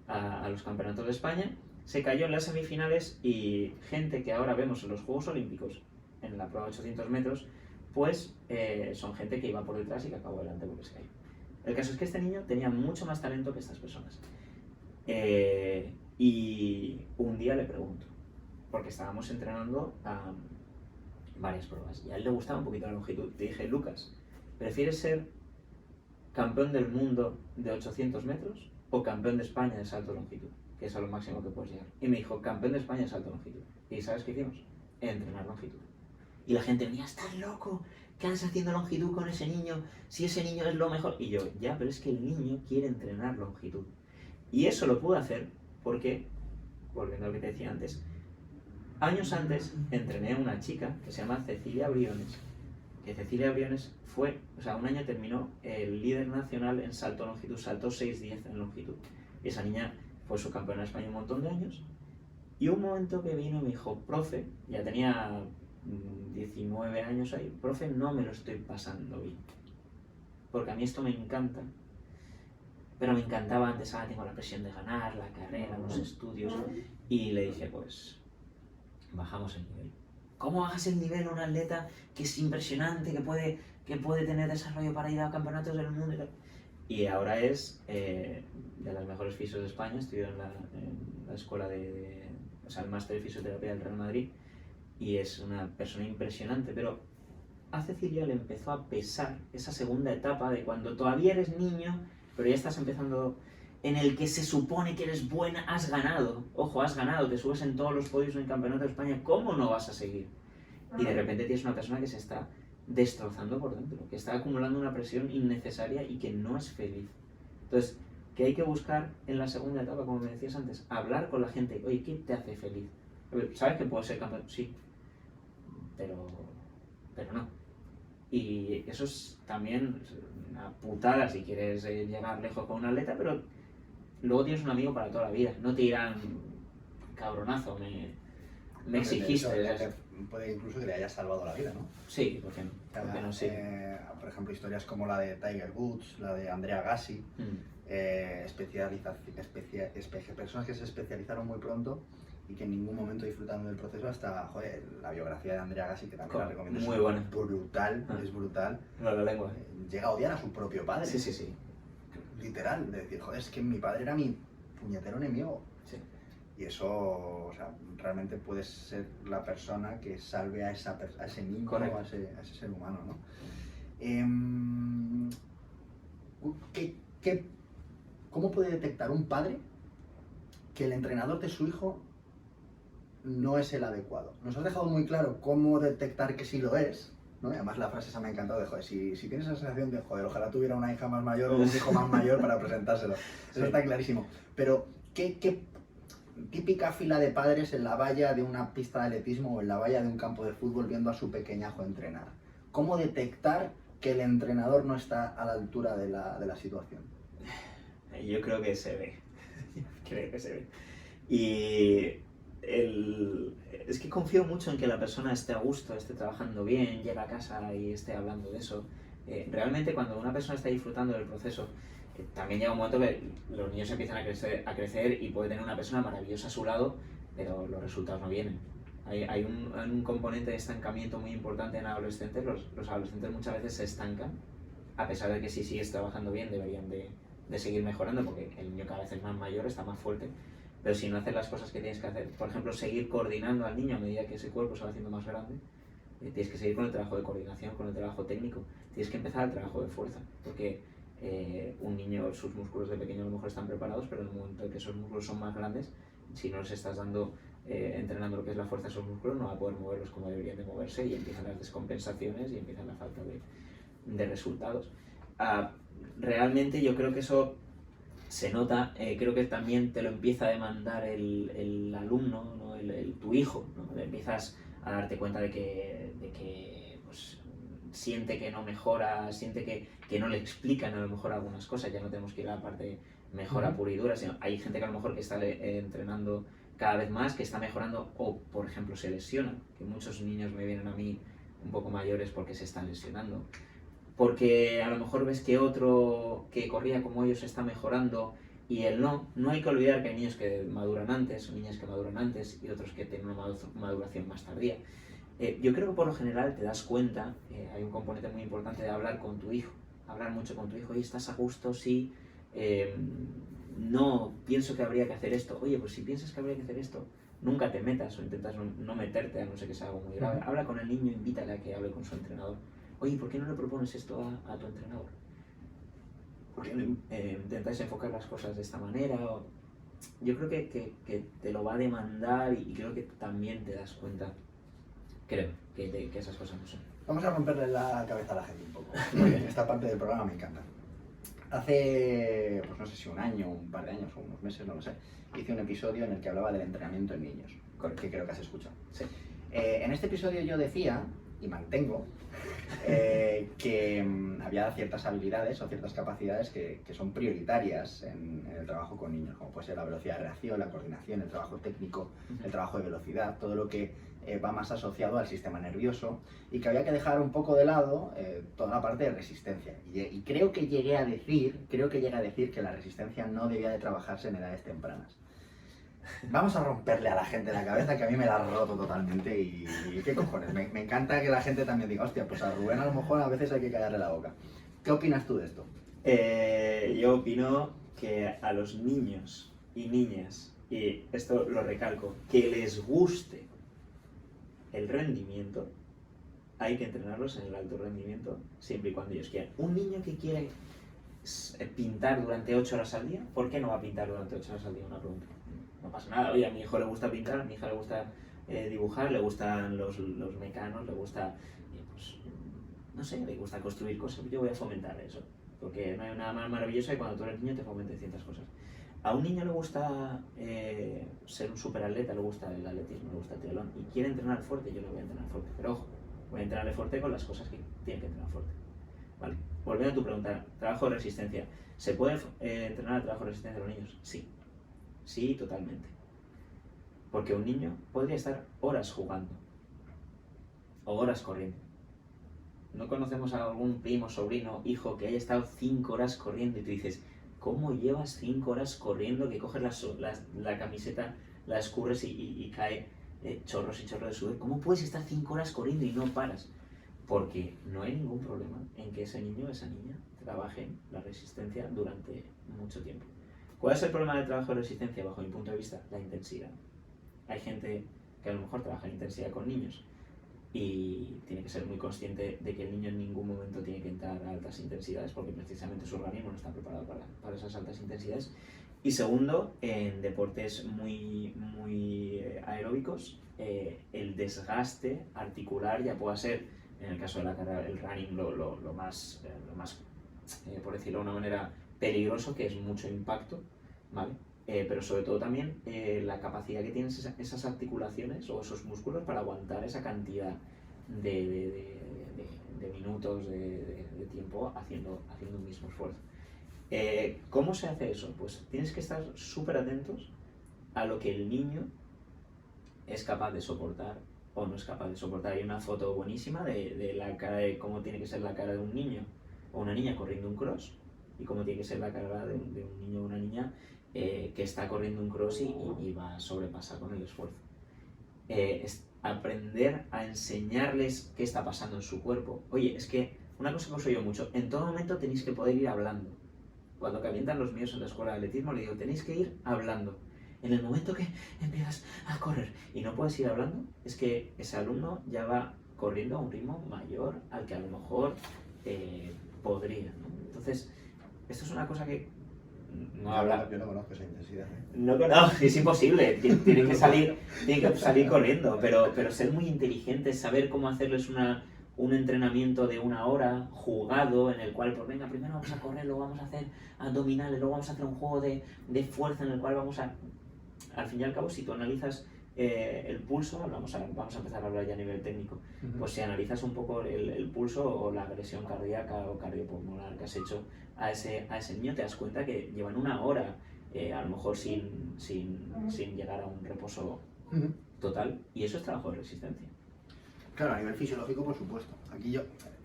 a los Campeonatos de España, se cayó en las semifinales y gente que ahora vemos en los Juegos Olímpicos, en la prueba de 800 metros, pues son gente que iba por detrás y que acabó delante porque se cayó. El caso es que este niño tenía mucho más talento que estas personas. Y un día le pregunto, porque estábamos entrenando a varias pruebas y a él le gustaba un poquito la longitud. Te dije, Lucas, ¿prefieres ser campeón del mundo de 800 metros o campeón de España de salto de longitud? Que es a lo máximo que puedes llegar. Y me dijo, campeón de España de salto de longitud. ¿Y sabes qué hicimos? Entrenar longitud. Y la gente venía, estás loco, ¿qué andas haciendo longitud con ese niño? Si ese niño es lo mejor. Y yo, ya, pero es que el niño quiere entrenar longitud. Y eso lo pude hacer porque, volviendo a lo que te decía antes, años antes entrené a una chica que se llama Cecilia Briones, que Cecilia Briones fue, o sea, un año terminó el líder nacional en salto a longitud, saltó 6'10 en longitud. Y esa niña fue subcampeona de España un montón de años. Y un momento que vino y me dijo, profe, ya tenía 19 años ahí, profe, no me lo estoy pasando bien. Porque a mí esto me encanta, pero me encantaba antes, tengo la presión de ganar, la carrera, los estudios. Y le dije, pues, bajamos el nivel. ¿Cómo bajas el nivel a un atleta que es impresionante, que puede tener desarrollo para ir a campeonatos del mundo y tal? Y ahora es de las mejores fisios de España, estudió en la escuela o sea, el máster de fisioterapia del Real Madrid, y es una persona impresionante, pero a Cecilia le empezó a pesar esa segunda etapa de cuando todavía eres niño, pero ya estás empezando, en el que se supone que eres buena, has ganado, ojo, has ganado, te subes en todos los podios en el Campeonato de España, ¿cómo no vas a seguir? Y de repente tienes una persona que se está destrozando por dentro, que está acumulando una presión innecesaria y que no es feliz. Entonces, que hay que buscar en la segunda etapa, como me decías antes, hablar con la gente, oye, ¿qué te hace feliz? ¿Sabes que puedo ser campeón? Sí, pero no. Y eso es también una putada si quieres llegar lejos con un atleta, pero luego tienes un amigo para toda la vida. No te dirán, cabronazo, me exigiste. Puede incluso que le haya salvado la vida, ¿no? Sí, ¿por qué no? ¿Por qué no? Sí. Por ejemplo, historias como la de Tiger Woods, la de Andrea Gassi, personas que se especializaron muy pronto y que en ningún momento disfrutaron del proceso hasta, joder, la biografía de Andrea Gassi, que también la recomiendo. Muy buena. Brutal, es brutal. La lengua. Llega a odiar a su propio padre. Sí. Literal, de decir, joder, es que mi padre era mi puñetero enemigo. Sí. Y eso, o sea, realmente puedes ser la persona que salve a ese niño, o a ese ser humano, ¿no? ¿Cómo puede detectar un padre que el entrenador de su hijo no es el adecuado? Nos has dejado muy claro cómo detectar que sí lo es, ¿no? Y además la frase esa me ha encantado de, joder, si tienes esa sensación de, joder, ojalá tuviera una hija más mayor o un hijo más mayor para presentárselo. Eso está clarísimo. Pero, ¿qué típica fila de padres en la valla de una pista de atletismo o en la valla de un campo de fútbol viendo a su pequeñajo entrenar? ¿Cómo detectar que el entrenador no está a la altura de la situación? Yo creo que se ve. Creo que se ve. Y es que confío mucho en que la persona esté a gusto, esté trabajando bien, llegue a casa y esté hablando de eso. Realmente cuando una persona está disfrutando del proceso, también llega un momento que los niños empiezan a crecer y puede tener una persona maravillosa a su lado, pero los resultados no vienen. Hay un componente de estancamiento muy importante en adolescentes. Los adolescentes muchas veces se estancan, a pesar de que si sigues trabajando bien deberían de seguir mejorando, porque el niño cada vez es más mayor, está más fuerte, pero si no haces las cosas que tienes que hacer, por ejemplo, seguir coordinando al niño a medida que ese cuerpo se va haciendo más grande, tienes que seguir con el trabajo de coordinación, con el trabajo técnico, tienes que empezar el trabajo de fuerza, porque un niño, sus músculos de pequeño a lo mejor están preparados, pero en el momento en que esos músculos son más grandes, si no les estás entrenando lo que es la fuerza de esos músculos, no va a poder moverlos como deberían de moverse y empiezan las descompensaciones y empiezan la falta de resultados. Realmente yo creo que eso se nota, creo que también te lo empieza a demandar el alumno, ¿no? Tu hijo, ¿no? Empiezas a darte cuenta de que pues, siente que no mejora, siente que no le explican a lo mejor algunas cosas, ya no tenemos que ir a la parte mejora pura y dura, sino hay gente que a lo mejor que está entrenando cada vez más, que está mejorando o por ejemplo se lesiona, que muchos niños me vienen a mí un poco mayores porque se están lesionando. Porque a lo mejor ves que otro que corría como ellos está mejorando y él no. No hay que olvidar que hay niños que maduran antes, o niñas que maduran antes y otros que tienen una maduración más tardía. Yo creo que por lo general te das cuenta, hay un componente muy importante de hablar con tu hijo, hablar mucho con tu hijo, oye, ¿estás a gusto? Sí, no, pienso que habría que hacer esto, oye, pues si piensas que habría que hacer esto, nunca te metas o intentas no meterte a no ser que sea algo muy grave. Habla con el niño, invítale a que hable con su entrenador. Oye, ¿por qué no le propones esto a tu entrenador? ¿Por qué no intentáis enfocar las cosas de esta manera? Yo creo que te lo va a demandar y creo que también te das cuenta, creo, que esas cosas no son. Vamos a romperle la cabeza a la gente un poco. Esta parte del programa me encanta. Hace, pues no sé si un año, un par de años o unos meses, no lo sé, hice un episodio en el que hablaba del entrenamiento en niños, que creo que has escuchado. Sí. En este episodio yo decía, y mantengo que había ciertas habilidades o ciertas capacidades que son prioritarias en el trabajo con niños, como puede ser la velocidad de reacción, la coordinación, el trabajo técnico, el trabajo de velocidad, todo lo que va más asociado al sistema nervioso, y que había que dejar un poco de lado toda la parte de resistencia. Y creo que llegué a decir que la resistencia no debía de trabajarse en edades tempranas. Vamos a romperle a la gente la cabeza, que a mí me la ha roto totalmente y qué cojones, me encanta que la gente también diga, hostia, pues a Rubén a lo mejor a veces hay que callarle la boca. ¿Qué opinas tú de esto? Yo opino que a los niños y niñas, y esto lo recalco, que les guste el rendimiento, hay que entrenarlos en el alto rendimiento siempre y cuando ellos quieran. Un niño que quiere pintar durante 8 horas al día, ¿por qué no va a pintar durante 8 horas al día? Una pregunta. No pasa nada. Oye, a mi hijo le gusta pintar, a mi hija le gusta dibujar, le gustan los mecanos, le gusta, pues, no sé, le gusta construir cosas. Yo voy a fomentar eso, porque no hay nada más maravilloso que cuando tú eres niño te fomentes ciertas cosas. A un niño le gusta ser un superatleta, le gusta el atletismo, le gusta el triatlón y quiere entrenar fuerte, yo le voy a entrenar fuerte. Pero ojo, voy a entrenarle fuerte con las cosas que tiene que entrenar fuerte. Vale. Volviendo a tu pregunta, trabajo de resistencia. ¿Se puede entrenar el trabajo de resistencia de los niños? Sí. Sí, totalmente. Porque un niño podría estar horas jugando o horas corriendo. ¿No conocemos a algún primo, sobrino, hijo que haya estado 5 horas corriendo y tú dices, ¿cómo llevas 5 horas corriendo que coges la camiseta, la escurres y cae chorros y chorros de sudor? ¿Cómo puedes estar 5 horas corriendo y no paras? Porque no hay ningún problema en que ese niño o esa niña trabajen la resistencia durante mucho tiempo. ¿Cuál es el problema del trabajo de resistencia bajo mi punto de vista? La intensidad. Hay gente que a lo mejor trabaja en intensidad con niños y tiene que ser muy consciente de que el niño en ningún momento tiene que entrar a altas intensidades porque precisamente su organismo no está preparado para esas altas intensidades. Y segundo, en deportes muy aeróbicos, el desgaste articular ya pueda ser, en el caso de la carrera, el running, lo más por decirlo de una manera, peligroso, que es mucho impacto, ¿vale? Pero sobre todo también la capacidad que tienen esas articulaciones o esos músculos para aguantar esa cantidad de minutos, de tiempo haciendo un mismo esfuerzo. ¿Cómo se hace eso? Pues tienes que estar súper atentos a lo que el niño es capaz de soportar o no es capaz de soportar. Hay una foto buenísima de la cara, de cómo tiene que ser la cara de un niño o una niña corriendo un cross y cómo tiene que ser la cara de un niño o una niña que está corriendo un cross y va a sobrepasar con el esfuerzo. Es aprender a enseñarles qué está pasando en su cuerpo. Oye, es que una cosa que os oigo mucho, en todo momento tenéis que poder ir hablando. Cuando calientan los míos en la escuela de atletismo, le digo, tenéis que ir hablando. En el momento que empiezas a correr y no puedes ir hablando, es que ese alumno ya va corriendo a un ritmo mayor al que a lo mejor podría, ¿no? Entonces, esto es una cosa que no habla. Yo no conozco esa intensidad. No, es imposible. Tiene que salir corriendo, pero ser muy inteligentes, saber cómo hacerles un entrenamiento de 1 hora jugado en el cual, pues venga, primero vamos a correr, luego vamos a hacer abdominales, luego vamos a hacer un juego de fuerza en el cual vamos a... Al fin y al cabo, si tú analizas el pulso, vamos a empezar a hablar ya a nivel técnico, pues si analizas un poco el pulso o la agresión cardíaca o cardiopulmonar que has hecho a ese niño, te das cuenta que llevan 1 hora, a lo mejor sin llegar a un reposo total, y eso es trabajo de resistencia. Claro, a nivel fisiológico, por supuesto. Aquí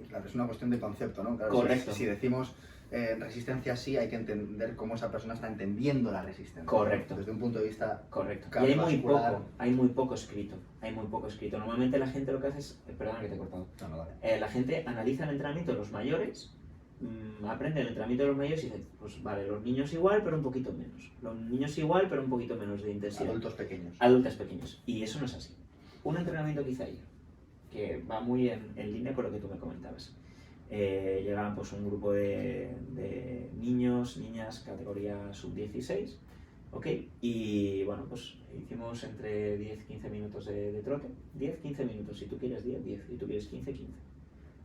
claro, es una cuestión de concepto, ¿no? Claro, Correcto. Si decimos resistencia, sí, hay que entender cómo esa persona está entendiendo la resistencia. Correcto. Desde un punto de vista... Correcto. Y hay muy poco escrito. Normalmente la gente lo que hace es... Perdona que te he cortado. No, vale. La gente analiza el entrenamiento de los mayores, aprende el entrenamiento de los mayores y dice, pues vale, los niños igual, pero un poquito menos. Los niños igual, pero un poquito menos de intensidad. Adultos pequeños. Adultos pequeños. Y eso no es así. Un entrenamiento que hice ayer, que va muy en línea con lo que tú me comentabas. Llegaban pues un grupo de niños, niñas, categoría sub-16, ¿ok? Y bueno, pues hicimos entre 10-15 minutos de trote, 10-15 minutos, si tú quieres 10, si tú quieres 15, 15.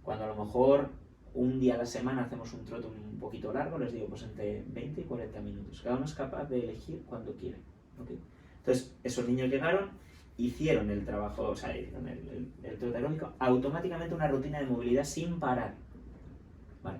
Cuando a lo mejor un día a la semana hacemos un trote un poquito largo, les digo pues entre 20 y 40 minutos. Cada uno es capaz de elegir cuando quiere, ¿ok? Entonces, esos niños llegaron hicieron el trabajo, o sea, hicieron el trote aeróbico, automáticamente una rutina de movilidad sin parar. ¿Vale?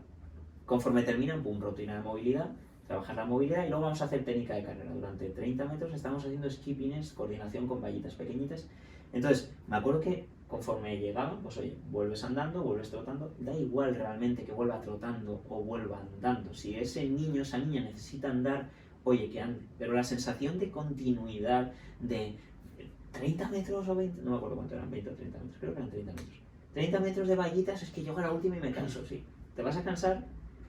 Conforme terminan, pum, rutina de movilidad, trabajar la movilidad y luego vamos a hacer técnica de carrera. Durante 30 metros estamos haciendo skippings, coordinación con vallitas pequeñitas. Entonces, me acuerdo que conforme llegaban, pues oye, vuelves andando, vuelves trotando, da igual realmente que vuelva trotando o vuelva andando. Si ese niño, esa niña necesita andar, oye, que ande. Pero la sensación de continuidad, de 30 metros o 20, no me acuerdo cuánto eran, 20 o 30 metros, creo que eran 30 metros. 30 metros de vallitas, es que llego a la última y me canso, sí. Te vas a cansar,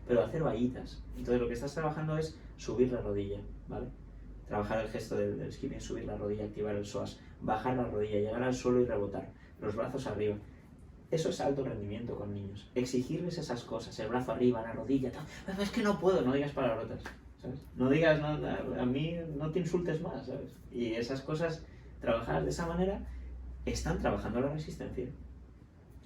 pero hacer vallitas. Entonces lo que estás trabajando es subir la rodilla, ¿vale? Trabajar el gesto del skipping, subir la rodilla, activar el psoas, bajar la rodilla, llegar al suelo y rebotar, los brazos arriba. Eso es alto rendimiento con niños. Exigirles esas cosas, el brazo arriba, la rodilla, tal. Es que no puedo, no digas palabrotas, ¿sabes? No digas, no, a mí no te insultes más, ¿sabes? Y esas cosas, trabajadas de esa manera, están trabajando la resistencia.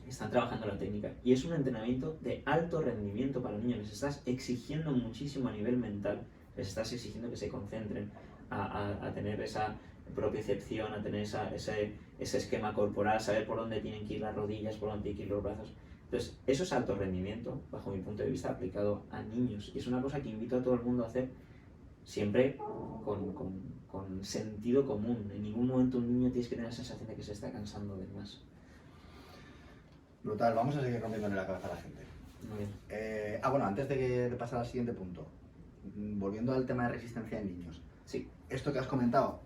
Están trabajando la técnica y es un entrenamiento de alto rendimiento para niños. Les estás exigiendo muchísimo a nivel mental, les estás exigiendo que se concentren a tener esa propiocepción, a tener ese esquema corporal, a saber por dónde tienen que ir las rodillas, por dónde tienen que ir los brazos. Entonces, eso es alto rendimiento, bajo mi punto de vista, aplicado a niños. Y es una cosa que invito a todo el mundo a hacer siempre con sentido común. En ningún momento un niño tienes que tener la sensación de que se está cansando de más. Brutal, vamos a seguir rompiéndole la cabeza a la gente. Muy bien. Bueno, antes de pasar al siguiente punto, volviendo al tema de resistencia en niños. Sí. Esto que has comentado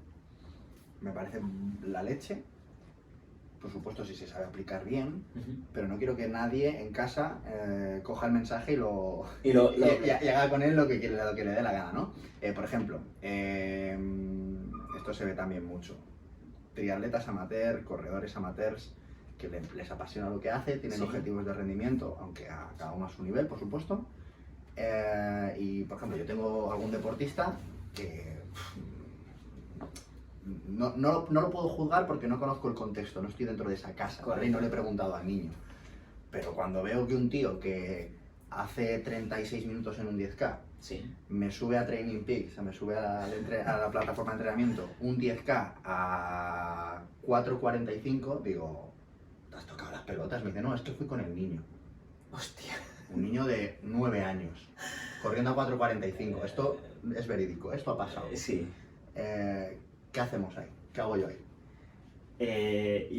me parece la leche, por supuesto si se sabe aplicar bien, pero no quiero que nadie en casa coja el mensaje y haga con él lo que le dé la gana, ¿no? Por ejemplo, esto se ve también mucho. Triatletas amateur, corredores amateurs, que les apasiona lo que hace, tienen objetivos de rendimiento, aunque a cada uno a su nivel, por supuesto. Y, por ejemplo, yo tengo algún deportista que no lo puedo juzgar porque no conozco el contexto, no estoy dentro de esa casa, ¿vale? Y no le he preguntado al niño. Pero cuando veo que un tío que hace 36 minutos en un 10K, me sube a Training Peaks, o sea, me sube a la plataforma de entrenamiento, un 10K a 4:45, digo, ¿te has tocado las pelotas? Me dice, no, es que fui con el niño. Hostia. Un niño de 9 años, corriendo a 4:45. Esto es verídico, esto ha pasado. Sí. ¿Qué hacemos ahí? ¿Qué hago yo ahí?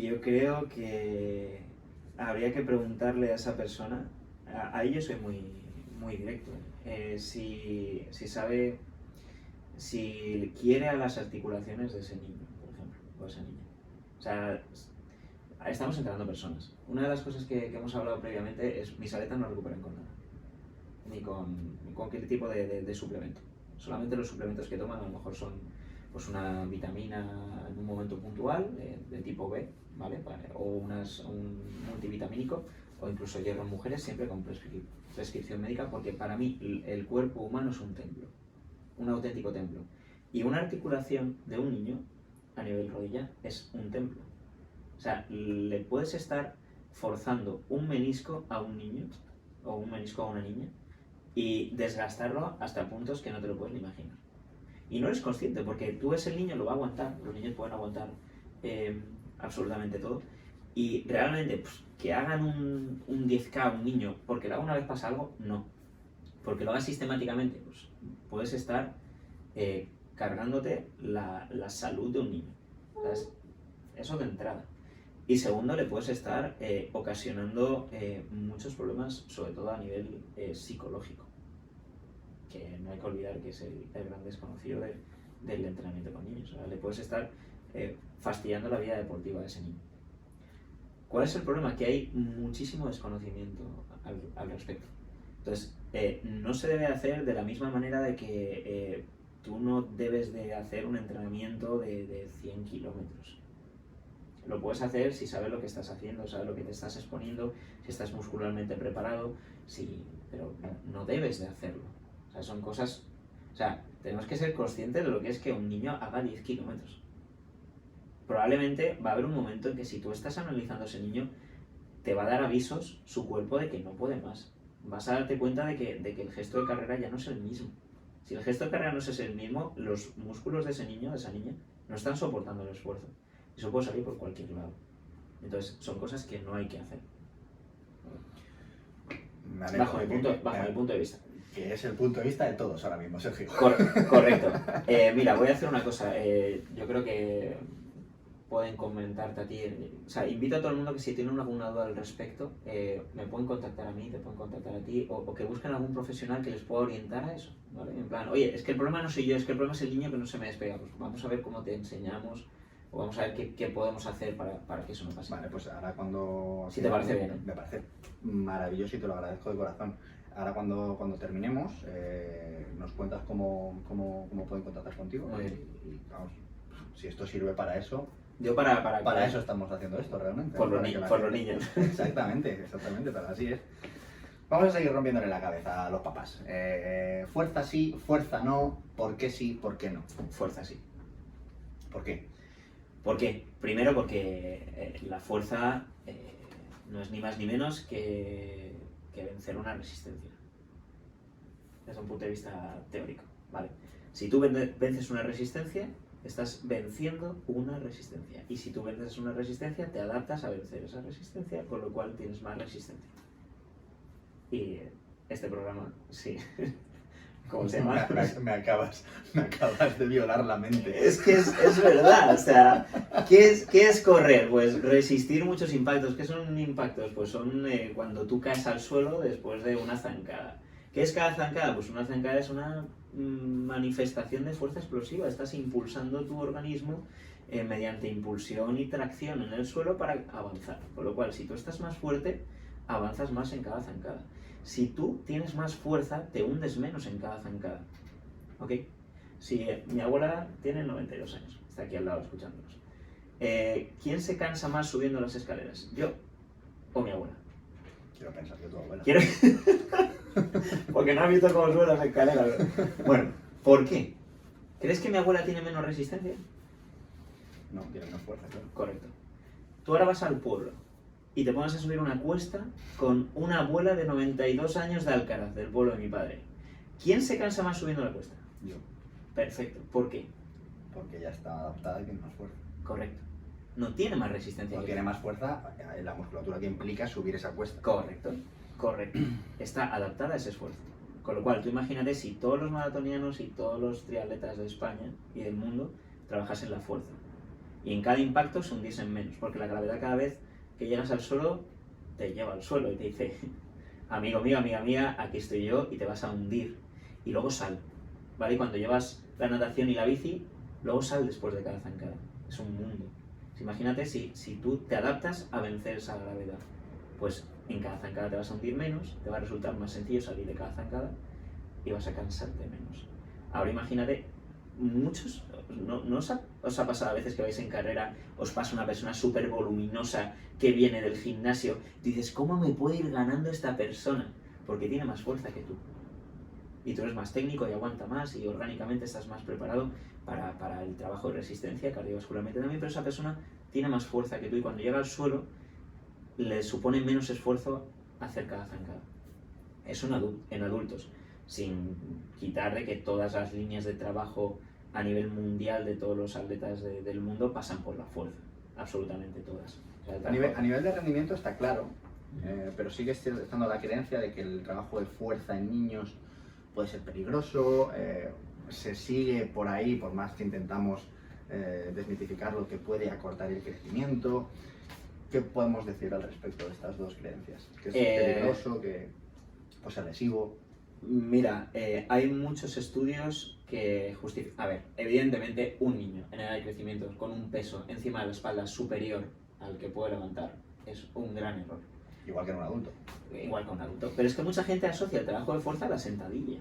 Yo creo que habría que preguntarle a esa persona, ahí yo soy muy directo, si sabe, si quiere a las articulaciones de ese niño, por ejemplo, o esa niña. O sea, estamos entrenando personas. Una de las cosas que hemos hablado previamente es mis aletas no recuperan con nada, ni con cualquier tipo de suplemento. Solamente los suplementos que toman a lo mejor son pues una vitamina en un momento puntual de tipo B, ¿vale? O un multivitamínico, o incluso hierro en mujeres, siempre con prescripción médica, porque para mí el cuerpo humano es un templo, un auténtico templo. Y una articulación de un niño a nivel rodilla es un templo. O sea, le puedes estar forzando un menisco a un niño o un menisco a una niña y desgastarlo hasta puntos que no te lo puedes ni imaginar. Y no eres consciente, porque tú ves el niño, lo va a aguantar, los niños pueden aguantar absolutamente todo. Y realmente, pues, que hagan un 10K a un niño porque lo haga una vez pasa algo, no. Porque lo hagas sistemáticamente, pues puedes estar cargándote la salud de un niño. ¿Sabes? Eso de entrada. Y segundo, le puedes estar ocasionando muchos problemas, sobre todo a nivel psicológico. Que no hay que olvidar que es el gran desconocido del entrenamiento con niños. O sea, le puedes estar fastidiando la vida deportiva de ese niño. ¿Cuál es el problema? Que hay muchísimo desconocimiento al respecto. Entonces, no se debe hacer de la misma manera de que tú no debes de hacer un entrenamiento de 100 kilómetros. Lo puedes hacer si sabes lo que estás haciendo, sabes lo que te estás exponiendo, si estás muscularmente preparado, pero no debes de hacerlo. O sea, son cosas... O sea, tenemos que ser conscientes de lo que es que un niño haga 10 kilómetros. Probablemente va a haber un momento en que si tú estás analizando a ese niño, te va a dar avisos su cuerpo de que no puede más. Vas a darte cuenta de que el gesto de carrera ya no es el mismo. Si el gesto de carrera no es el mismo, los músculos de ese niño, de esa niña, no están soportando el esfuerzo. Eso puede salir por cualquier lado. Entonces, son cosas que no hay que hacer. Me alegro Bajo de mi punto de vista. Que es el punto de vista de todos ahora mismo, Sergio. Correcto. Mira, voy a hacer una cosa. Yo creo que pueden comentarte a ti. O sea, invito a todo el mundo que si tienen alguna duda al respecto, me pueden contactar a mí, te pueden contactar a ti, o que busquen algún profesional que les pueda orientar a eso, ¿vale? En plan, oye, es que el problema no soy yo, es que el problema es el niño que no se me despega. Pues vamos a ver cómo te enseñamos, o vamos a ver qué podemos hacer para que eso no pase. Vale, pues ahora cuando... Si te parece bien, ¿eh? Me parece maravilloso y te lo agradezco de corazón. Ahora cuando terminemos, nos cuentas cómo pueden contactar contigo. Muy bien. Y vamos, si esto sirve para eso, Yo para eso estamos haciendo esto realmente. Por los Para que niños. Exactamente, pero así es. Vamos a seguir rompiéndole la cabeza a los papás. Fuerza sí, fuerza no, ¿por qué sí, por qué no? Fuerza, sí. ¿Por qué? ¿Por qué? Primero porque la fuerza no es ni más ni menos que vencer una resistencia. Desde un punto de vista teórico, ¿vale? Si tú vences una resistencia, estás venciendo una resistencia. Y si tú vences una resistencia, te adaptas a vencer esa resistencia, con lo cual tienes más resistencia. Y este programa, sí. ¿Cómo se llama? Me acabas de violar la mente. Es que es verdad, o sea, ¿qué es correr? Pues resistir muchos impactos. ¿Qué son impactos? Pues son cuando tú caes al suelo después de una zancada. ¿Qué es cada zancada? Pues una zancada es una manifestación de fuerza explosiva. Estás impulsando tu organismo mediante impulsión y tracción en el suelo para avanzar. Con lo cual, si tú estás más fuerte, avanzas más en cada zancada. Si tú tienes más fuerza, te hundes menos en cada zancada. ¿Ok? Si mi abuela tiene 92 años, está aquí al lado escuchándonos. ¿Quién se cansa más subiendo las escaleras? ¿Yo o mi abuela? Quiero pensar que tu abuela. Porque no has visto cómo suben las escaleras. Bueno, ¿por qué? ¿Crees que mi abuela tiene menos resistencia? No, tiene menos fuerza, claro. Correcto. Tú ahora vas al pueblo y te pones a subir una cuesta con una abuela de 92 años de Alcaraz, del pueblo de mi padre. ¿Quién se cansa más subiendo la cuesta? Yo. Perfecto. ¿Por qué? Porque ya está adaptada y tiene más fuerza. Correcto. No tiene más resistencia. No tiene más fuerza en la musculatura que implica subir esa cuesta. Correcto. Está adaptada a ese esfuerzo. Con lo cual, tú imagínate si todos los maratonianos y todos los triatletas de España y del mundo trabajasen la fuerza. Y en cada impacto se hundiesen menos, porque la gravedad cada vez que llegas al suelo, te lleva al suelo y te dice, amigo mío, amiga mía, aquí estoy yo y te vas a hundir. Y luego sal, ¿vale? Y cuando llevas la natación y la bici, luego sal después de cada zancada. Es un mundo. Imagínate si tú te adaptas a vencer esa gravedad, pues en cada zancada te vas a hundir menos, te va a resultar más sencillo salir de cada zancada y vas a cansarte menos. Ahora imagínate, muchos, ¿no os ha pasado a veces que vais en carrera, os pasa una persona súper voluminosa que viene del gimnasio, y dices, ¿cómo me puede ir ganando esta persona? Porque tiene más fuerza que tú. Y tú eres más técnico y aguanta más y orgánicamente estás más preparado para el trabajo de resistencia, cardiovascularmente también, pero esa persona tiene más fuerza que tú y cuando llega al suelo le supone menos esfuerzo hacer cada zancada. Eso en adultos, sin quitar de que todas las líneas de trabajo a nivel mundial de todos los atletas del mundo pasan por la fuerza, absolutamente todas. O sea, A nivel de rendimiento está claro, pero sigue estando la creencia de que el trabajo de fuerza en niños puede ser peligroso, se sigue por ahí, por más que intentamos desmitificarlo, que puede acortar el crecimiento. ¿Qué podemos decir al respecto de estas dos creencias? ¿Que es peligroso, que puede ser lesivo? Mira, hay muchos estudios que justifican... A ver, evidentemente un niño en edad de crecimiento con un peso encima de la espalda superior al que puede levantar es un gran error. Igual que en un adulto. Igual que un adulto. Pero es que mucha gente asocia el trabajo de fuerza a la sentadilla,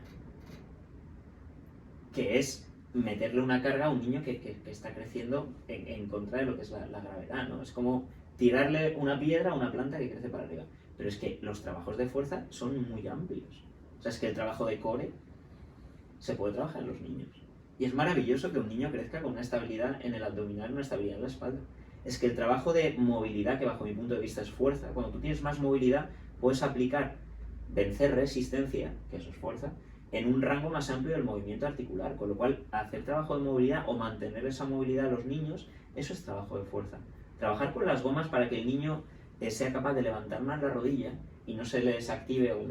que es meterle una carga a un niño que está creciendo en contra de lo que es la gravedad, ¿no? Es como tirarle una piedra a una planta que crece para arriba. Pero es que los trabajos de fuerza son muy amplios. O sea, es que el trabajo de core se puede trabajar en los niños. Y es maravilloso que un niño crezca con una estabilidad en el abdominal, una estabilidad en la espalda. Es que el trabajo de movilidad, que bajo mi punto de vista es fuerza, cuando tú tienes más movilidad, puedes aplicar, vencer resistencia, que eso es fuerza, en un rango más amplio del movimiento articular, con lo cual hacer trabajo de movilidad o mantener esa movilidad a los niños, eso es trabajo de fuerza. Trabajar con las gomas para que el niño sea capaz de levantar más la rodilla y no se le desactive o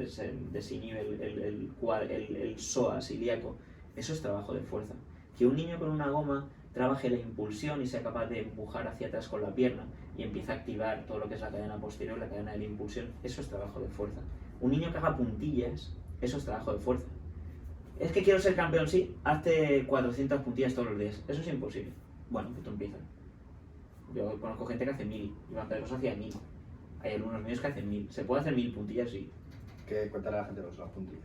desinhibe el psoas ilíaco, eso es trabajo de fuerza. Que un niño con una goma trabaje la impulsión y sea capaz de empujar hacia atrás con la pierna y empiece a activar todo lo que es la cadena posterior, la cadena de la impulsión, eso es trabajo de fuerza. Un niño que haga puntillas, eso es trabajo de fuerza. Es que quiero ser campeón, sí, hazte 400 puntillas todos los días, eso es imposible. Bueno, pues tú empiezas. Yo conozco gente que hace 1000, Iván Pedrosa hacía 1000. Hay algunos míos que hacen 1000. ¿Se puede hacer 1000 puntillas? Sí. ¿Qué cuéntale a la gente de las puntillas?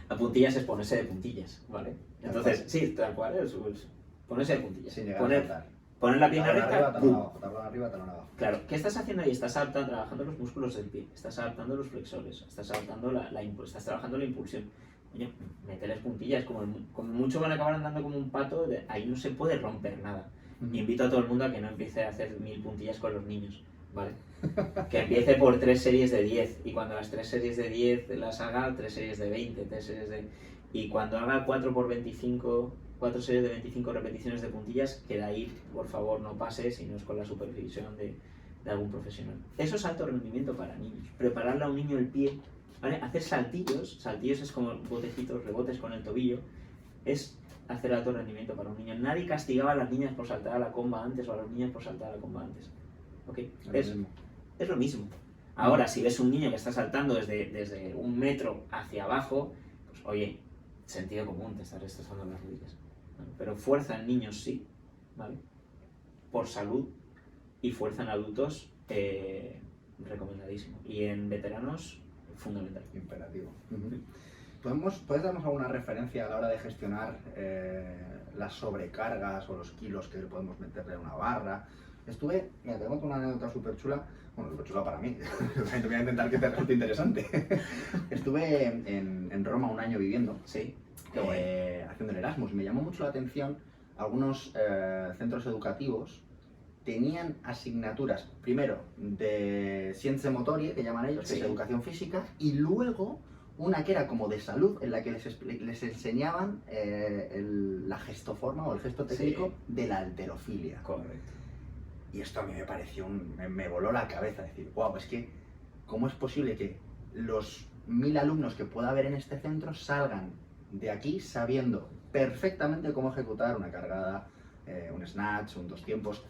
La puntillas es ponerse de puntillas, ¿vale? Entonces, sí, tal cual, es ponerse de puntillas. Sin llegar a saltar. Poner la pierna recta. Talón abajo, talón arriba, talón abajo. Claro, ¿qué estás haciendo ahí? Estás trabajando los músculos del pie, estás adaptando los flexores, estás adaptando estás trabajando la impulsión. Oye, mételes puntillas, como mucho van a acabar andando como un pato, ahí no se puede romper nada. Y invito a todo el mundo a que no empiece a hacer 1000 puntillas con los niños, ¿vale? Que empiece por 3 series de 10 y cuando las 3 series de 10 las haga, 3 series de 20, 3 series de... Y cuando haga 4 por 25, 4 series de 25 repeticiones de puntillas, que de ahí, por favor, no pase si no es con la supervisión de algún profesional. Eso es alto rendimiento para niños. Prepararle a un niño el pie, ¿vale? Hacer saltillos es como botecitos, rebotes con el tobillo, es hacer alto rendimiento para un niño. Nadie castigaba a las niñas por saltar a la comba antes o a los niños por saltar a la comba antes. ¿Ok? Es lo mismo. Ahora, si ves un niño que está saltando desde 1 metro hacia abajo, pues oye, sentido común, te estás destrozando las rodillas. ¿Vale? Pero fuerza en niños sí, ¿vale? Por salud, y fuerza en adultos recomendadísimo. Y en veteranos, fundamental. Imperativo. ¿Puedes darnos alguna referencia a la hora de gestionar las sobrecargas o los kilos que podemos meterle a una barra? Mira, te cuento una anécdota súper chula, bueno, súper chula para mí, voy a intentar que te resulte interesante. Estuve en Roma 1 año viviendo, Sí, haciendo el Erasmus, y me llamó mucho la atención algunos centros educativos tenían asignaturas, primero, de Scienze Motorie, que llaman ellos, que Sí. es educación física, y luego una que era como de salud, en la que les enseñaban la gestoforma o el gesto técnico de la halterofilia. correcto. Y esto a mí me pareció, me voló la cabeza, decir, wow, es que, ¿cómo es posible que los 1000 alumnos que pueda haber en este centro salgan de aquí sabiendo perfectamente cómo ejecutar una cargada, un snatch, un 2 tiempos?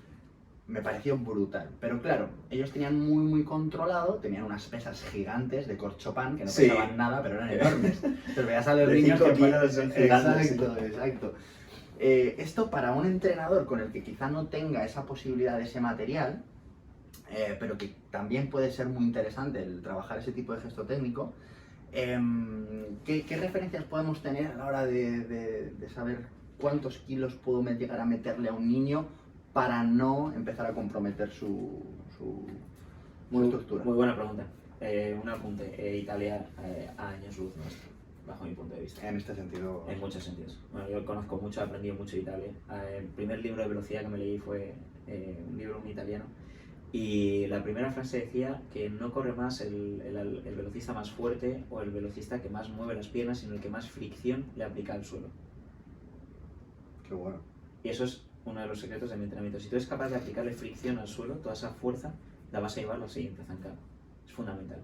Me pareció brutal. Pero claro, ellos tenían muy controlado, tenían unas pesas gigantes de corchopán que no Sí. pesaban nada, pero eran enormes. Entonces veías a los De niños 5 que... kilos son gigantes. Exacto. Esto para un entrenador con el que quizá no tenga esa posibilidad de ese material, pero que también puede ser muy interesante el trabajar ese tipo de gesto técnico, ¿qué referencias podemos tener a la hora de saber cuántos kilos puedo llegar a meterle a un niño para no empezar a comprometer su estructura? Muy buena pregunta. Un apunte. Italia a años luz nuestro, bajo mi punto de vista. En este sentido... En muchos sentidos. Bueno, yo conozco mucho, he aprendido mucho de Italia. El primer libro de velocidad que me leí fue un libro en italiano. Y la primera frase decía que no corre más el velocista más fuerte o el velocista que más mueve las piernas, sino el que más fricción le aplica al suelo. Qué bueno. Y eso es uno de los secretos de mi entrenamiento. Si tú eres capaz de aplicarle fricción al suelo, toda esa fuerza la vas a llevar a la siguiente zancada. Es fundamental.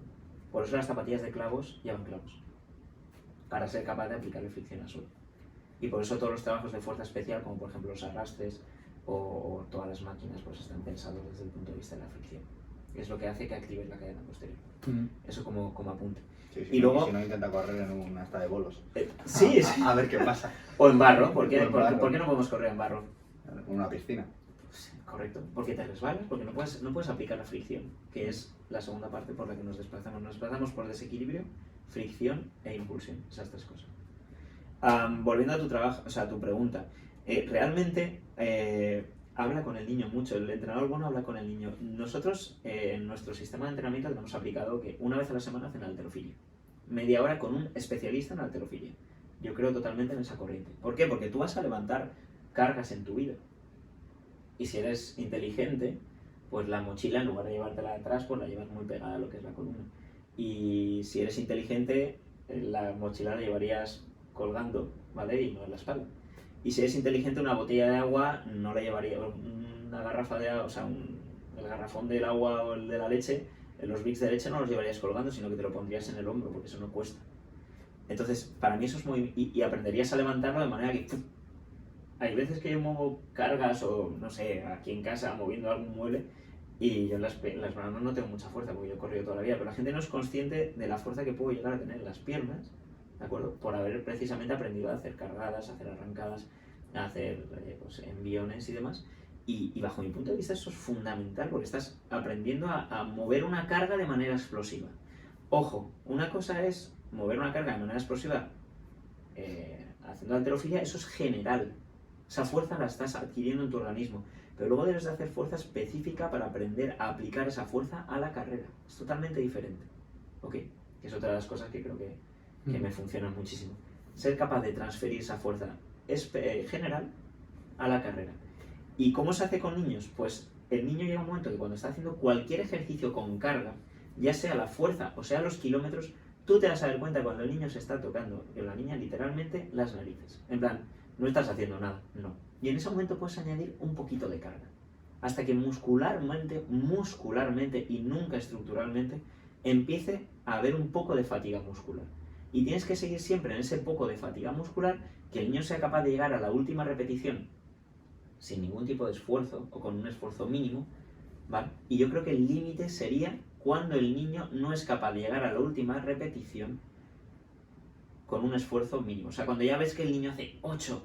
Por eso las zapatillas de clavos llevan clavos. Para ser capaz de aplicarle fricción al suelo. Y por eso todos los trabajos de fuerza especial, como por ejemplo los arrastres o todas las máquinas, pues están pensados desde el punto de vista de la fricción. Es lo que hace que actives la cadena posterior. Eso como apunte. Sí, Y luego... si no intenta correr en una asta de bolos. Sí, A ver qué pasa. O en barro. ¿Por qué, O en barro. ¿por qué no podemos correr en barro? En una piscina. Pues, correcto, porque te resbalas, porque no puedes aplicar la fricción, que es la segunda parte por la que nos desplazamos. Nos desplazamos por desequilibrio, fricción e impulsión, esas 3 cosas. Volviendo a tu trabajo, o sea, a tu pregunta, realmente habla con el niño mucho, el entrenador bueno habla con el niño. Nosotros en nuestro sistema de entrenamiento tenemos aplicado que una vez a la semana hacen halterofilia, media hora con un especialista en halterofilia. Yo creo totalmente en esa corriente. ¿Por qué? Porque tú vas a levantar cargas en tu vida. Y si eres inteligente, pues la mochila, en lugar de llevártela de atrás, pues la llevas muy pegada a lo que es la columna. Y si eres inteligente, la mochila la llevarías colgando, ¿vale? Y no en la espalda. Y si eres inteligente, una botella de agua no la llevaría, una garrafa de agua, o sea, el garrafón del agua o el de la leche, los Vicks de leche no los llevarías colgando, sino que te lo pondrías en el hombro, porque eso no cuesta. Entonces, para mí eso es muy... Y aprenderías a levantarlo de manera que... ¡puf! Hay veces que yo muevo cargas o, no sé, aquí en casa moviendo algún mueble y yo en las manos no tengo mucha fuerza porque yo he corrido toda la vida, pero la gente no es consciente de la fuerza que puedo llegar a tener en las piernas, ¿de acuerdo? Por haber precisamente aprendido a hacer cargadas, a hacer arrancadas, a hacer pues, enviones y demás. Y bajo mi punto de vista eso es fundamental porque estás aprendiendo a mover una carga de manera explosiva. Ojo, una cosa es mover una carga de manera explosiva haciendo halterofilia, eso es general. Esa fuerza la estás adquiriendo en tu organismo, pero luego debes de hacer fuerza específica para aprender a aplicar esa fuerza a la carrera. Es totalmente diferente, ¿ok? Que es otra de las cosas que creo que me funcionan muchísimo. Ser capaz de transferir esa fuerza general a la carrera. ¿Y cómo se hace con niños? Pues el niño llega un momento que cuando está haciendo cualquier ejercicio con carga, ya sea la fuerza o sea los kilómetros, tú te vas a dar cuenta cuando el niño se está tocando, que la niña literalmente las narices. En plan, no estás haciendo nada, no. Y en ese momento puedes añadir un poquito de carga. Hasta que muscularmente y nunca estructuralmente, empiece a haber un poco de fatiga muscular. Y tienes que seguir siempre en ese poco de fatiga muscular, que el niño sea capaz de llegar a la última repetición sin ningún tipo de esfuerzo o con un esfuerzo mínimo, ¿vale? Y yo creo que el límite sería cuando el niño no es capaz de llegar a la última repetición con un esfuerzo mínimo. O sea, cuando ya ves que el niño hace 8,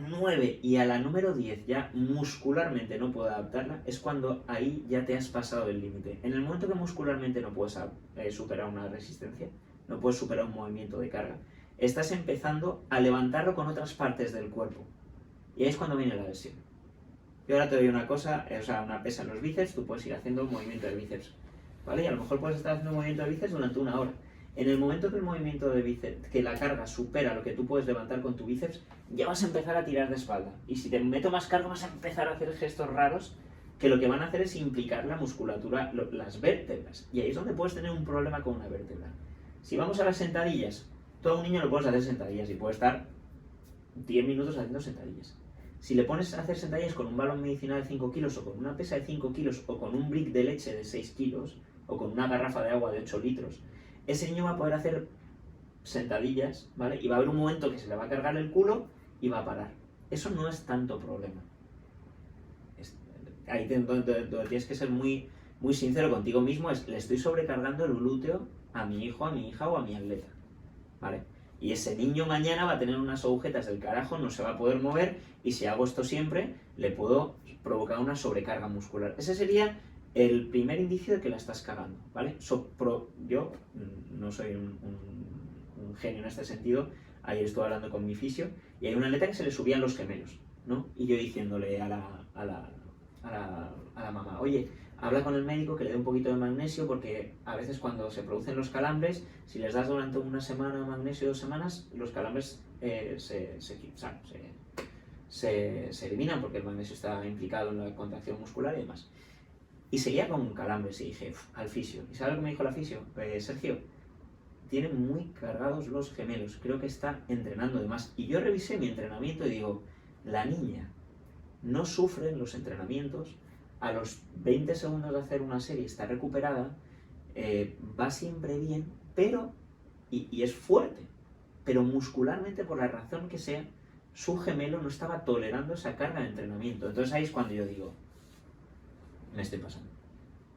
9 y a la número 10 ya muscularmente no puede adaptarla, es cuando ahí ya te has pasado el límite. En el momento que muscularmente no puedes superar una resistencia, no puedes superar un movimiento de carga, estás empezando a levantarlo con otras partes del cuerpo. Y ahí es cuando viene la lesión. Yo ahora te doy una cosa, o sea, una pesa en los bíceps, tú puedes ir haciendo un movimiento de bíceps, ¿vale? Y a lo mejor puedes estar haciendo un movimiento de bíceps durante 1 hora. En el momento que el movimiento de bíceps, que la carga supera lo que tú puedes levantar con tu bíceps, ya vas a empezar a tirar de espalda. Y si te meto más carga vas a empezar a hacer gestos raros que lo que van a hacer es implicar la musculatura, las vértebras. Y ahí es donde puedes tener un problema con una vértebra. Si vamos a las sentadillas, todo un niño lo puedes hacer sentadillas y puede estar 10 minutos haciendo sentadillas. Si le pones a hacer sentadillas con un balón medicinal de 5 kilos o con una pesa de 5 kilos o con un brick de leche de 6 kilos o con una garrafa de agua de 8 litros, ese niño va a poder hacer sentadillas, ¿vale? Y va a haber un momento que se le va a cargar el culo y va a parar. Eso no es tanto problema. Ahí donde tienes que ser muy, muy sincero contigo mismo, le estoy sobrecargando el glúteo a mi hijo, a mi hija o a mi atleta, ¿vale? Y ese niño mañana va a tener unas agujetas del carajo, no se va a poder mover y si hago esto siempre, le puedo provocar una sobrecarga muscular. Ese sería el primer indicio de que la estás cagando, ¿vale? Yo no soy un genio en este sentido. Ayer estuve hablando con mi fisio y hay una atleta que se le subían los gemelos, ¿no? Y yo diciéndole a la mamá, oye, habla con el médico que le dé un poquito de magnesio porque a veces cuando se producen los calambres, si les das durante una semana magnesio, 2 semanas, los calambres se eliminan porque el magnesio está implicado en la contracción muscular y demás. Y seguía con calambres y dije, al fisio. ¿Y sabes lo que me dijo la fisio? Sergio, tiene muy cargados los gemelos, creo que está entrenando de más. Y yo revisé mi entrenamiento y digo, la niña no sufre en los entrenamientos, a los 20 segundos de hacer una serie está recuperada, va siempre bien, pero, y es fuerte, pero muscularmente por la razón que sea, su gemelo no estaba tolerando esa carga de entrenamiento. Entonces ahí es cuando yo digo, me estoy pasando.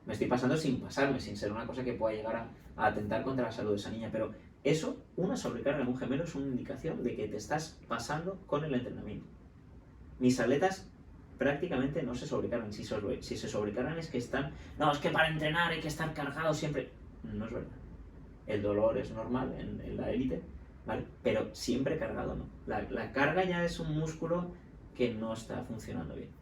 Me estoy pasando sin pasarme, sin ser una cosa que pueda llegar a atentar contra la salud de esa niña. Pero eso, una sobrecarga en un gemelo es una indicación de que te estás pasando con el entrenamiento. Mis atletas prácticamente no se sobrecargan. Si se sobrecargan es que están... No, es que para entrenar hay que estar cargado siempre. No es verdad. El dolor es normal en la élite, ¿vale? Pero siempre cargado no. La carga ya es un músculo que no está funcionando bien.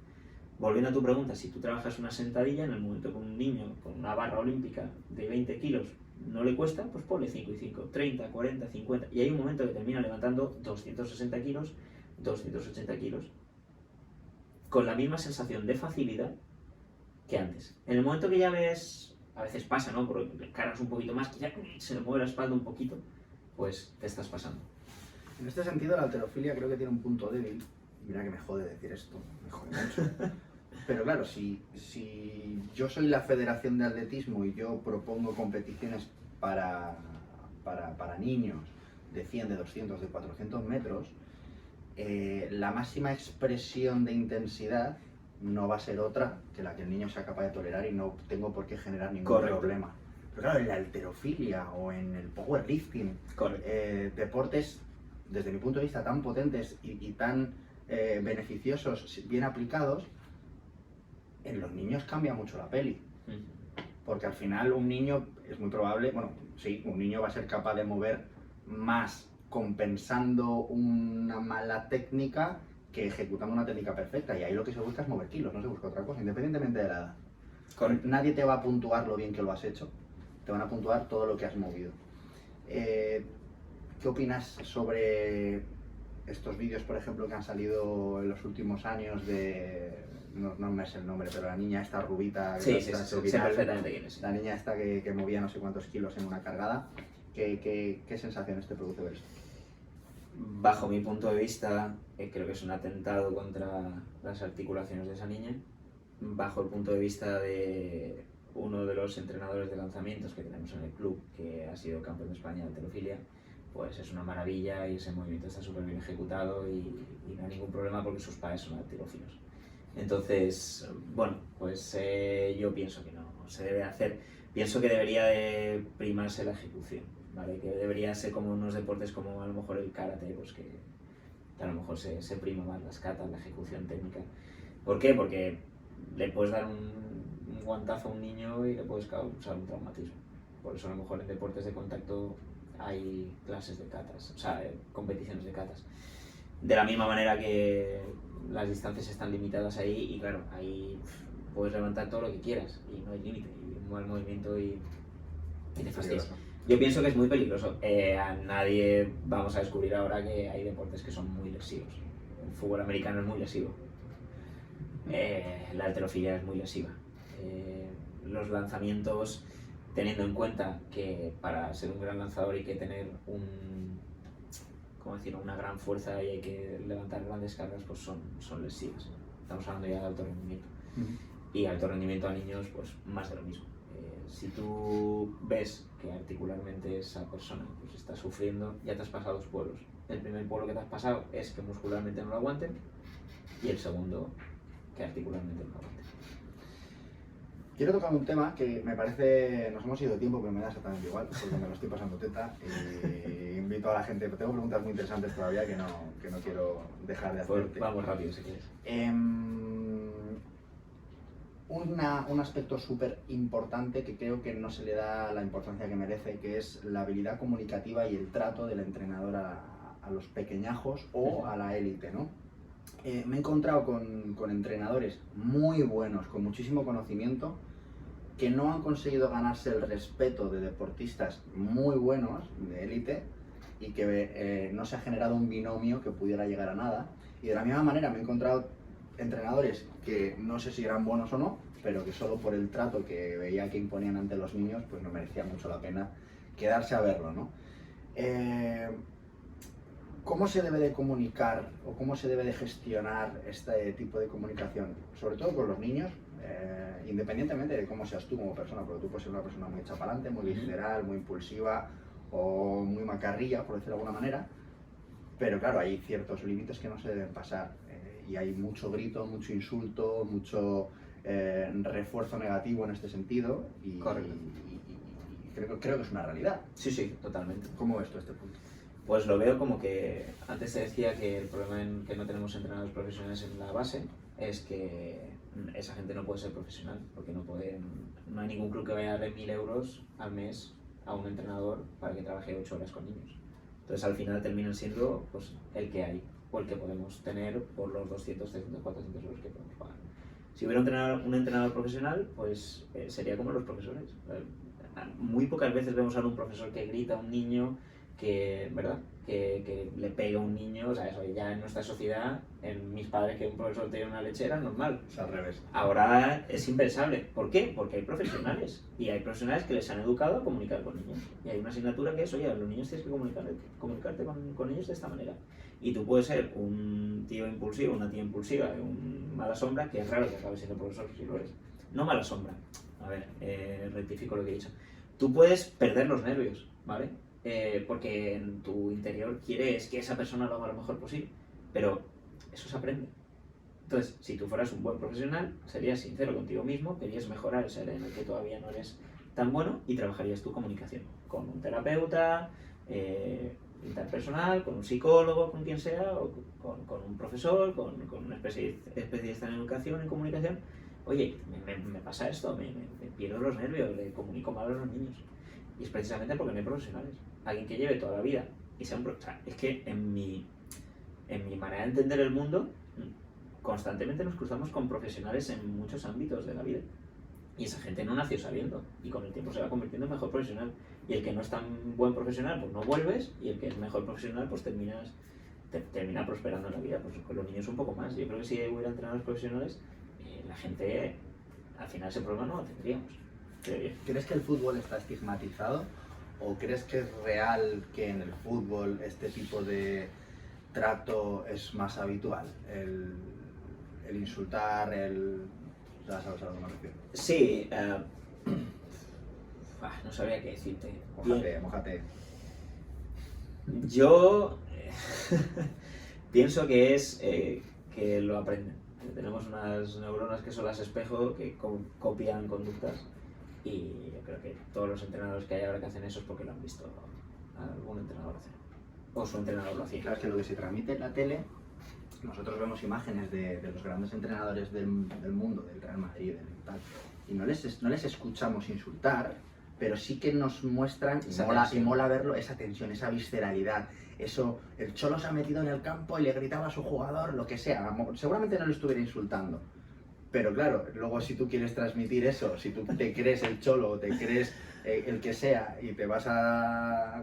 Volviendo a tu pregunta, si tú trabajas una sentadilla, en el momento que un niño con una barra olímpica de 20 kilos no le cuesta, pues ponle 5 y 5, 30, 40, 50, y hay un momento que termina levantando 260 kilos, 280 kilos, con la misma sensación de facilidad que antes. En el momento que ya ves, a veces pasa, ¿no? Porque cargas un poquito más, que ya se le mueve la espalda un poquito, pues te estás pasando. En este sentido, la halterofilia creo que tiene un punto débil. Mira que me jode decir esto, me jode mucho. Pero claro, si yo soy la Federación de Atletismo y yo propongo competiciones para niños de 100, de 200, de 400 metros, la máxima expresión de intensidad no va a ser otra que la que el niño sea capaz de tolerar y no tengo por qué generar ningún problema. Pero claro, en la halterofilia o en el powerlifting, deportes, desde mi punto de vista, tan potentes y tan beneficiosos, bien aplicados, en los niños cambia mucho la peli. Porque al final un niño es muy probable, bueno, sí, un niño va a ser capaz de mover más compensando una mala técnica que ejecutando una técnica perfecta. Y ahí lo que se busca es mover kilos, no se busca otra cosa, independientemente de la edad. Correcto. Nadie te va a puntuar lo bien que lo has hecho, te van a puntuar todo lo que has movido. ¿Qué opinas sobre estos vídeos, por ejemplo, que han salido en los últimos años de... No me sé el nombre, pero la niña esta rubita... Sí, sé perfectamente quién es. La niña esta que movía no sé cuántos kilos en una cargada. ¿Qué sensaciones te produce ver esto? Bajo mi punto de vista, creo que es un atentado contra las articulaciones de esa niña. Bajo el punto de vista de uno de los entrenadores de lanzamientos que tenemos en el club, que ha sido campeón de España de halterofilia, pues es una maravilla y ese movimiento está súper bien ejecutado y no hay ningún problema porque sus padres son halterófilos. Entonces, bueno, pues yo pienso que no se debe hacer. Pienso que debería de primarse la ejecución, ¿vale? Que debería ser como unos deportes como a lo mejor el karate, pues que a lo mejor se prima más las katas, la ejecución técnica. ¿Por qué? Porque le puedes dar un guantazo a un niño y le puedes causar un traumatismo. Por eso a lo mejor en deportes de contacto hay clases de katas, o sea, competiciones de katas. De la misma manera que las distancias están limitadas ahí y claro, ahí puedes levantar todo lo que quieras y no hay límite, y un mal movimiento y te fastidias. Yo pienso que es muy peligroso. A nadie vamos a descubrir ahora que hay deportes que son muy lesivos. El fútbol americano es muy lesivo. La halterofilia es muy lesiva. Los lanzamientos, teniendo en cuenta que para ser un gran lanzador hay que tener una gran fuerza y hay que levantar grandes cargas, pues son lesivas. Estamos hablando ya de alto rendimiento. Y alto rendimiento a niños, pues más de lo mismo. Si tú ves que articularmente esa persona pues está sufriendo, ya te has pasado 2 pueblos. El primer pueblo que te has pasado es que muscularmente no lo aguanten y el segundo que articularmente no lo aguanten. Quiero tocar un tema que me parece, nos hemos ido de tiempo, pero me da exactamente igual, porque me lo estoy pasando teta. Invito a la gente, tengo preguntas muy interesantes todavía que no quiero dejar de hacerte. Pues vamos rápido si quieres. Un aspecto súper importante que creo que no se le da la importancia que merece, que es la habilidad comunicativa y el trato del entrenador a los pequeñajos o a la élite, ¿no? Me he encontrado con entrenadores muy buenos, con muchísimo conocimiento, que no han conseguido ganarse el respeto de deportistas muy buenos, de élite, y que no se ha generado un binomio que pudiera llegar a nada. Y de la misma manera me he encontrado entrenadores que no sé si eran buenos o no, pero que solo por el trato que veía que imponían ante los niños, pues no merecía mucho la pena quedarse a verlo, ¿no? ¿Cómo se debe de comunicar o cómo se debe de gestionar este tipo de comunicación? Sobre todo con los niños, independientemente de cómo seas tú como persona, porque tú puedes ser una persona muy chapalante, muy visceral, muy impulsiva o muy macarrilla, por decirlo de alguna manera, pero claro, hay ciertos límites que no se deben pasar y hay mucho grito, mucho insulto, mucho refuerzo negativo en este sentido y creo que es una realidad. Sí, totalmente. ¿Cómo ves tú este punto? Pues lo veo como que antes te decía que el problema en que no tenemos entrenadores profesionales en la base es que esa gente no puede ser profesional porque no hay ningún club que vaya a darle 1.000 euros al mes a un entrenador para que trabaje 8 horas con niños. Entonces al final terminan siendo pues, el que hay o el que podemos tener por los 200, 300, 400 euros que podemos pagar. Si hubiera un entrenador profesional, pues sería como los profesores. Muy pocas veces vemos a un profesor que grita a un niño, ¿verdad? Que le pegue a un niño, o sea, eso ya en nuestra sociedad, en mis padres que un profesor te dio una lechera, es normal. Es al revés. Ahora es impensable. ¿Por qué? Porque hay profesionales. Y hay profesionales que les han educado a comunicar con niños. Y hay una asignatura que es, oye, los niños tienes que comunicarte con ellos de esta manera. Y tú puedes ser un tío impulsivo, una tía impulsiva, un mala sombra, que es raro que acabes siendo profesor si lo eres. No mala sombra. A ver, rectifico lo que he dicho. Tú puedes perder los nervios, ¿vale? Porque en tu interior quieres que esa persona lo haga lo mejor posible. Pero eso se aprende. Entonces, si tú fueras un buen profesional, serías sincero contigo mismo, querías mejorar ese área en el que todavía no eres tan bueno y trabajarías tu comunicación con un terapeuta, interpersonal, con un psicólogo, con quien sea, o con un profesor, con un especialista en educación, en comunicación. Oye, me pasa esto, me pierdo los nervios, le comunico mal a los niños. Y es precisamente porque no hay profesionales. Alguien que lleve toda la vida y sea un... O sea, es que en mi manera de entender el mundo, constantemente nos cruzamos con profesionales en muchos ámbitos de la vida. Y esa gente no nació sabiendo. Y con el tiempo se va convirtiendo en mejor profesional. Y el que no es tan buen profesional, pues no vuelves. Y el que es mejor profesional, pues termina prosperando en la vida. Pues con los niños un poco más. Yo creo que si hubiera entrenadores profesionales, la gente, al final ese problema no lo tendríamos. ¿Crees que el fútbol está estigmatizado? ¿O crees que es real que en el fútbol este tipo de trato es más habitual? El insultar, ya sabes a lo que me refiero. Sí, no sabría qué decirte. Mójate. Yo pienso que es que lo aprenden. Tenemos unas neuronas que son las espejo que copian conductas y yo creo que todos los entrenadores que hay ahora que hacen eso es porque lo han visto a algún entrenador hacer. O su entrenador lo hacía. Claro, es que lo que se transmite en la tele, nosotros vemos imágenes de los grandes entrenadores del mundo, del Real Madrid, del tal, y no les escuchamos insultar, pero sí que nos muestran, y mola verlo, esa tensión, esa visceralidad, eso, el Cholo se ha metido en el campo y le gritaba a su jugador, lo que sea, seguramente no lo estuviera insultando, pero claro, luego si tú quieres transmitir eso, si tú te crees el Cholo o te crees el que sea y te vas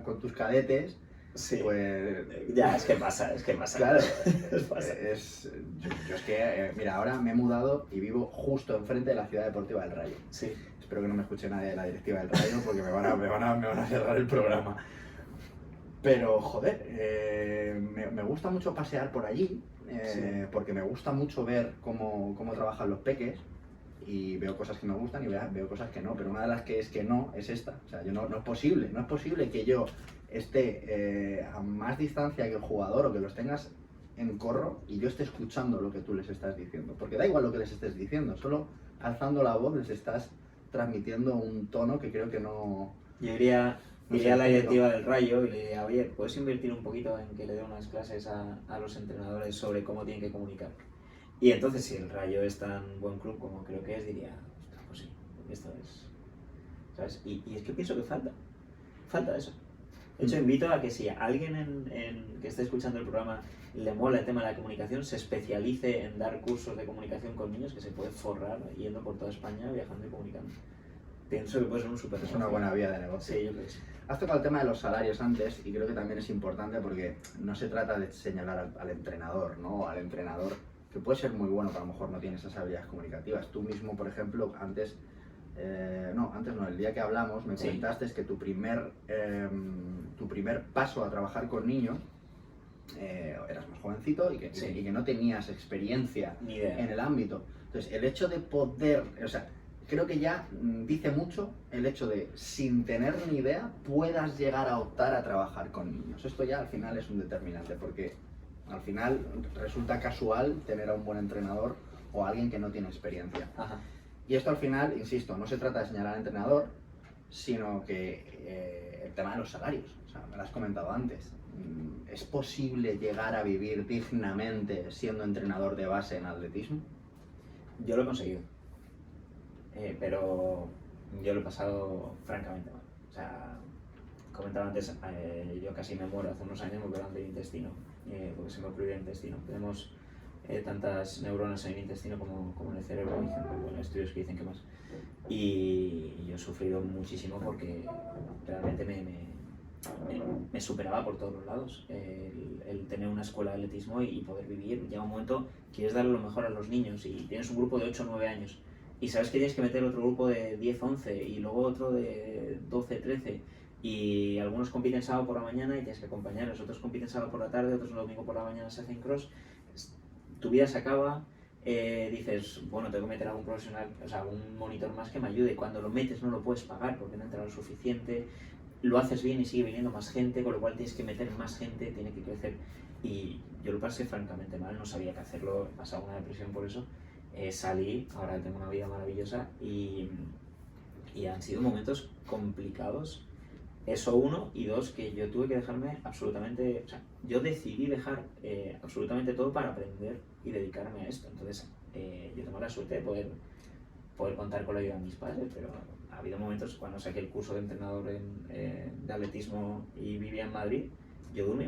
con tus cadetes, sí. Pues... Ya, es que pasa. Claro, pasa. Yo es que, mira, ahora me he mudado y vivo justo enfrente de la Ciudad Deportiva del Rayo. Sí. Espero que no me escuche nadie de la directiva del Rayo porque me van a cerrar el programa. Pero, joder, me gusta mucho pasear por allí, Sí. porque me gusta mucho ver cómo trabajan los peques y veo cosas que me gustan y veo cosas que no, pero una de las que es que no es esta. O sea, no es posible que yo esté a más distancia que el jugador o que los tengas en corro y yo esté escuchando lo que tú les estás diciendo. Porque da igual lo que les estés diciendo, solo alzando la voz les estás transmitiendo un tono que creo que no... Yo iría a la directiva del Rayo y le diría, oye, ¿puedes invertir un poquito en que le dé unas clases a los entrenadores sobre cómo tienen que comunicar? Y entonces, si el Rayo es tan buen club como creo que es, diría, ostras, pues sí, esto es... ¿Sabes? Y es que pienso que falta eso. De hecho, invito a que si alguien que esté escuchando el programa le mola el tema de la comunicación, se especialice en dar cursos de comunicación con niños, que se puede forrar yendo por toda España viajando y comunicando. Pienso que puede ser un súper negocio. Es una buena vía de negocio. Sí, yo creo que sí. Has tocado el tema de los salarios antes y creo que también es importante porque no se trata de señalar al entrenador, ¿no? Al entrenador que puede ser muy bueno, pero a lo mejor no tiene esas habilidades comunicativas. Tú mismo, por ejemplo, antes no, el día que hablamos me comentaste que tu primer paso a trabajar con niños eras más jovencito y que no tenías experiencia en el ámbito. Entonces, el hecho de poder, o sea, creo que ya dice mucho el hecho de, sin tener ni idea, puedas llegar a optar a trabajar con niños. Esto ya al final es un determinante, porque al final resulta casual tener a un buen entrenador o a alguien que no tiene experiencia. Ajá. Y esto al final, insisto, no se trata de señalar al entrenador, sino que el tema de los salarios, o sea, me lo has comentado antes. ¿Es posible llegar a vivir dignamente siendo entrenador de base en atletismo? Yo lo he conseguido, pero yo lo he pasado francamente mal. O sea, comentaba antes, yo casi me muero hace unos años, me operaron del intestino, porque se me ocurrió el intestino. Tenemos tantas neuronas en el intestino como en el cerebro, dicen, bueno, estudios que dicen que más. Y yo he sufrido muchísimo porque realmente me superaba por todos los lados. El tener una escuela de atletismo y poder vivir. Llega un momento, quieres darle lo mejor a los niños y tienes un grupo de 8 o 9 años y sabes que tienes que meter otro grupo de 10 11 y luego otro de 12 13 y algunos compiten sábado por la mañana y tienes que acompañarlos, otros compiten sábado por la tarde, otros domingo por la mañana se hacen cross. Tu vida se acaba. Dices, bueno, tengo que meter a algún profesional, o sea, un monitor más que me ayude. Cuando lo metes no lo puedes pagar porque no entra lo suficiente. Lo haces bien y sigue viniendo más gente, con lo cual tienes que meter más gente, tiene que crecer. Y yo lo pasé francamente mal, no sabía qué hacerlo, he pasado una depresión por eso. Salí, ahora tengo una vida maravillosa y han sido momentos complicados. Eso uno, y dos, que yo tuve que dejarme absolutamente, o sea, yo decidí dejar absolutamente todo para aprender y dedicarme a esto. Entonces, yo tengo la suerte de poder contar con la ayuda de mis padres, pero ha habido momentos cuando saqué el curso de entrenador de atletismo y vivía en Madrid, yo dormí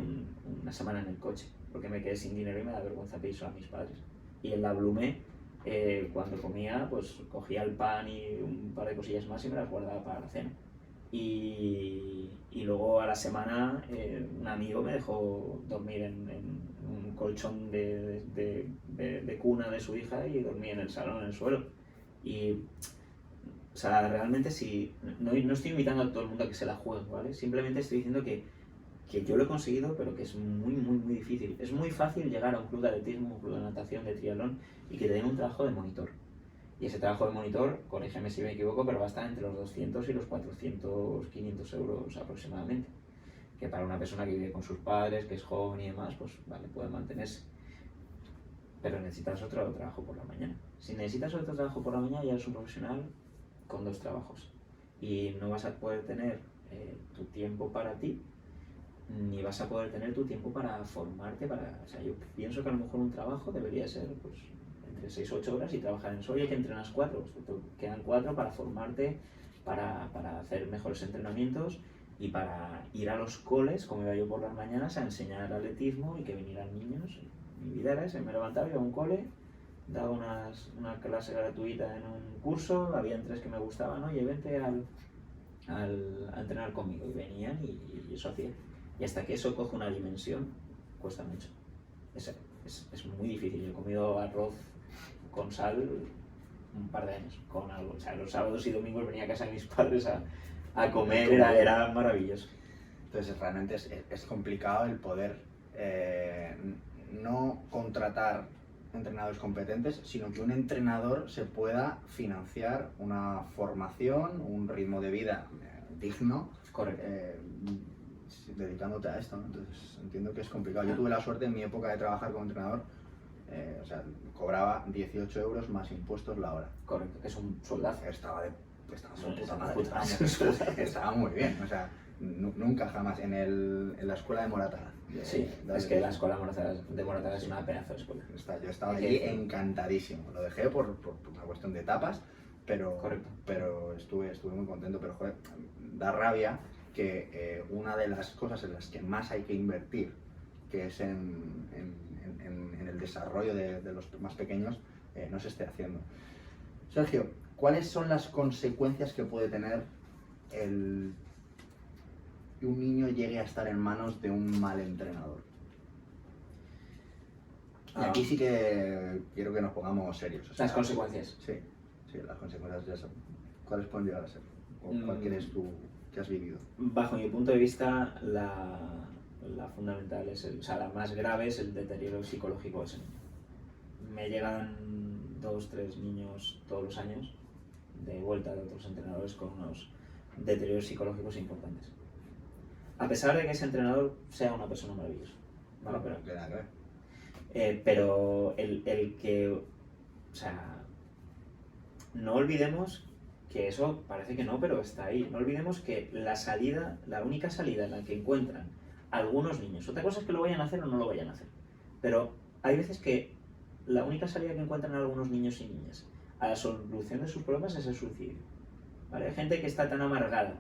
una semana en el coche, porque me quedé sin dinero y me da vergüenza pedir a mis padres. Y en la Blume, cuando comía, pues cogía el pan y un par de cosillas más y me las guardaba para la cena. Y luego a la semana un amigo me dejó dormir en un colchón de cuna de su hija y dormí en el salón, en el suelo. Y, o sea, realmente sí, no estoy invitando a todo el mundo a que se la juegue, ¿vale? Simplemente estoy diciendo que yo lo he conseguido, pero que es muy, muy, muy difícil. Es muy fácil llegar a un club de atletismo, un club de natación, de triatlón y que te den un trabajo de monitor. Y ese trabajo de monitor, corrígeme si me equivoco, pero va a estar entre los 200 y los 400, 500 euros aproximadamente. Que para una persona que vive con sus padres, que es joven y demás, pues vale, puede mantenerse. Pero necesitas otro trabajo por la mañana. Si necesitas otro trabajo por la mañana, ya eres un profesional con 2 trabajos. Y no vas a poder tener tu tiempo para ti, ni vas a poder tener tu tiempo para formarte. O sea, yo pienso que a lo mejor un trabajo debería ser, pues, entre 6 o 8 horas y trabajar en eso. Oye, que entrenas 4, pues te quedan 4 para formarte, para hacer mejores entrenamientos y para ir a los coles, como iba yo por las mañanas, a enseñar atletismo y que vinieran niños. Mi vida era esa, me levantaba, iba a un cole, daba una clase gratuita en un curso, habían 3 que me gustaban, oye, vente a entrenar conmigo, y venían y eso hacía. Y hasta que eso coge una dimensión, cuesta mucho. Es muy difícil. Yo he comido arroz con sal un par de años, con algo. O sea, los sábados y domingos venía a casa de mis padres a comer, era maravilloso. Entonces realmente es complicado el poder no contratar entrenadores competentes, sino que un entrenador se pueda financiar una formación, un ritmo de vida digno. Correcto. Dedicándote a esto, ¿no? Entonces entiendo que es complicado. Yo tuve la suerte en mi época de trabajar como entrenador, o sea, cobraba 18 euros más impuestos la hora. Correcto, que es un soldazo. Estaba muy puta madre. Estaba muy bien, o sea, nunca jamás en la escuela de Moratalaz. Sí, es que la escuela de Moratalaz es una pedazo de escuela. Yo estaba allí encantadísimo. Lo dejé por una cuestión de etapas, pero estuve muy contento. Pero joder, da rabia que una de las cosas en las que más hay que invertir, que es en el desarrollo de los más pequeños, no se esté haciendo. Sergio, ¿cuáles son las consecuencias que puede tener que un niño llegue a estar en manos de un mal entrenador? Y aquí sí que quiero que nos pongamos serios. O sea, las consecuencias. Sí, las consecuencias ya son. ¿Cuáles pueden llegar a ser? ¿Cuál crees tú que has vivido? Bajo mi punto de vista, la fundamental la más grave es el deterioro psicológico de ese niño. Me llegan 2 o 3 niños todos los años de vuelta de otros entrenadores con unos deterioros psicológicos importantes. A pesar de que ese entrenador sea una persona maravillosa. ¿Vale? Pero el que, o sea, no olvidemos que eso parece que no, pero está ahí. No olvidemos que la única salida en la que encuentran algunos niños, otra cosa es que lo vayan a hacer o no lo vayan a hacer, pero hay veces que la única salida que encuentran algunos niños y niñas a la solución de sus problemas es el suicidio. ¿Vale? Hay gente que está tan amargada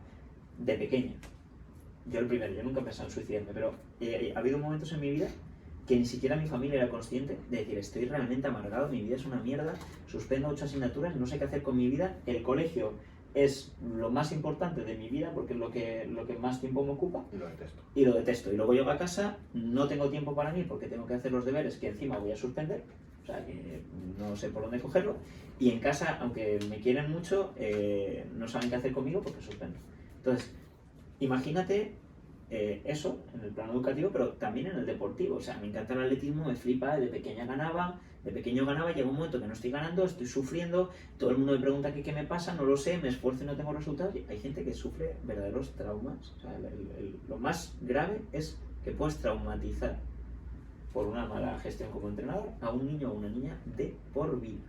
de pequeña. Yo nunca he pensado en suicidarme, pero ha habido momentos en mi vida que ni siquiera mi familia era consciente de decir, estoy realmente amargado, mi vida es una mierda, suspendo 8 asignaturas, no sé qué hacer con mi vida, el colegio es lo más importante de mi vida porque es lo que más tiempo me ocupa Y lo detesto. y lo detesto. Y luego llego a casa, no tengo tiempo para mí porque tengo que hacer los deberes que encima voy a suspender, o sea que no sé por dónde cogerlo. Y en casa, aunque me quieren mucho, no saben qué hacer conmigo porque suspendo. Entonces, imagínate eso en el plano educativo, pero también en el deportivo. O sea, me encanta el atletismo, me flipa, de pequeño ganaba, llega un momento que no estoy ganando, estoy sufriendo, todo el mundo me pregunta qué me pasa, no lo sé, me esfuerzo y no tengo resultados. Y hay gente que sufre verdaderos traumas. O sea, lo más grave es que puedes traumatizar por una mala gestión como entrenador a un niño o una niña de por vida.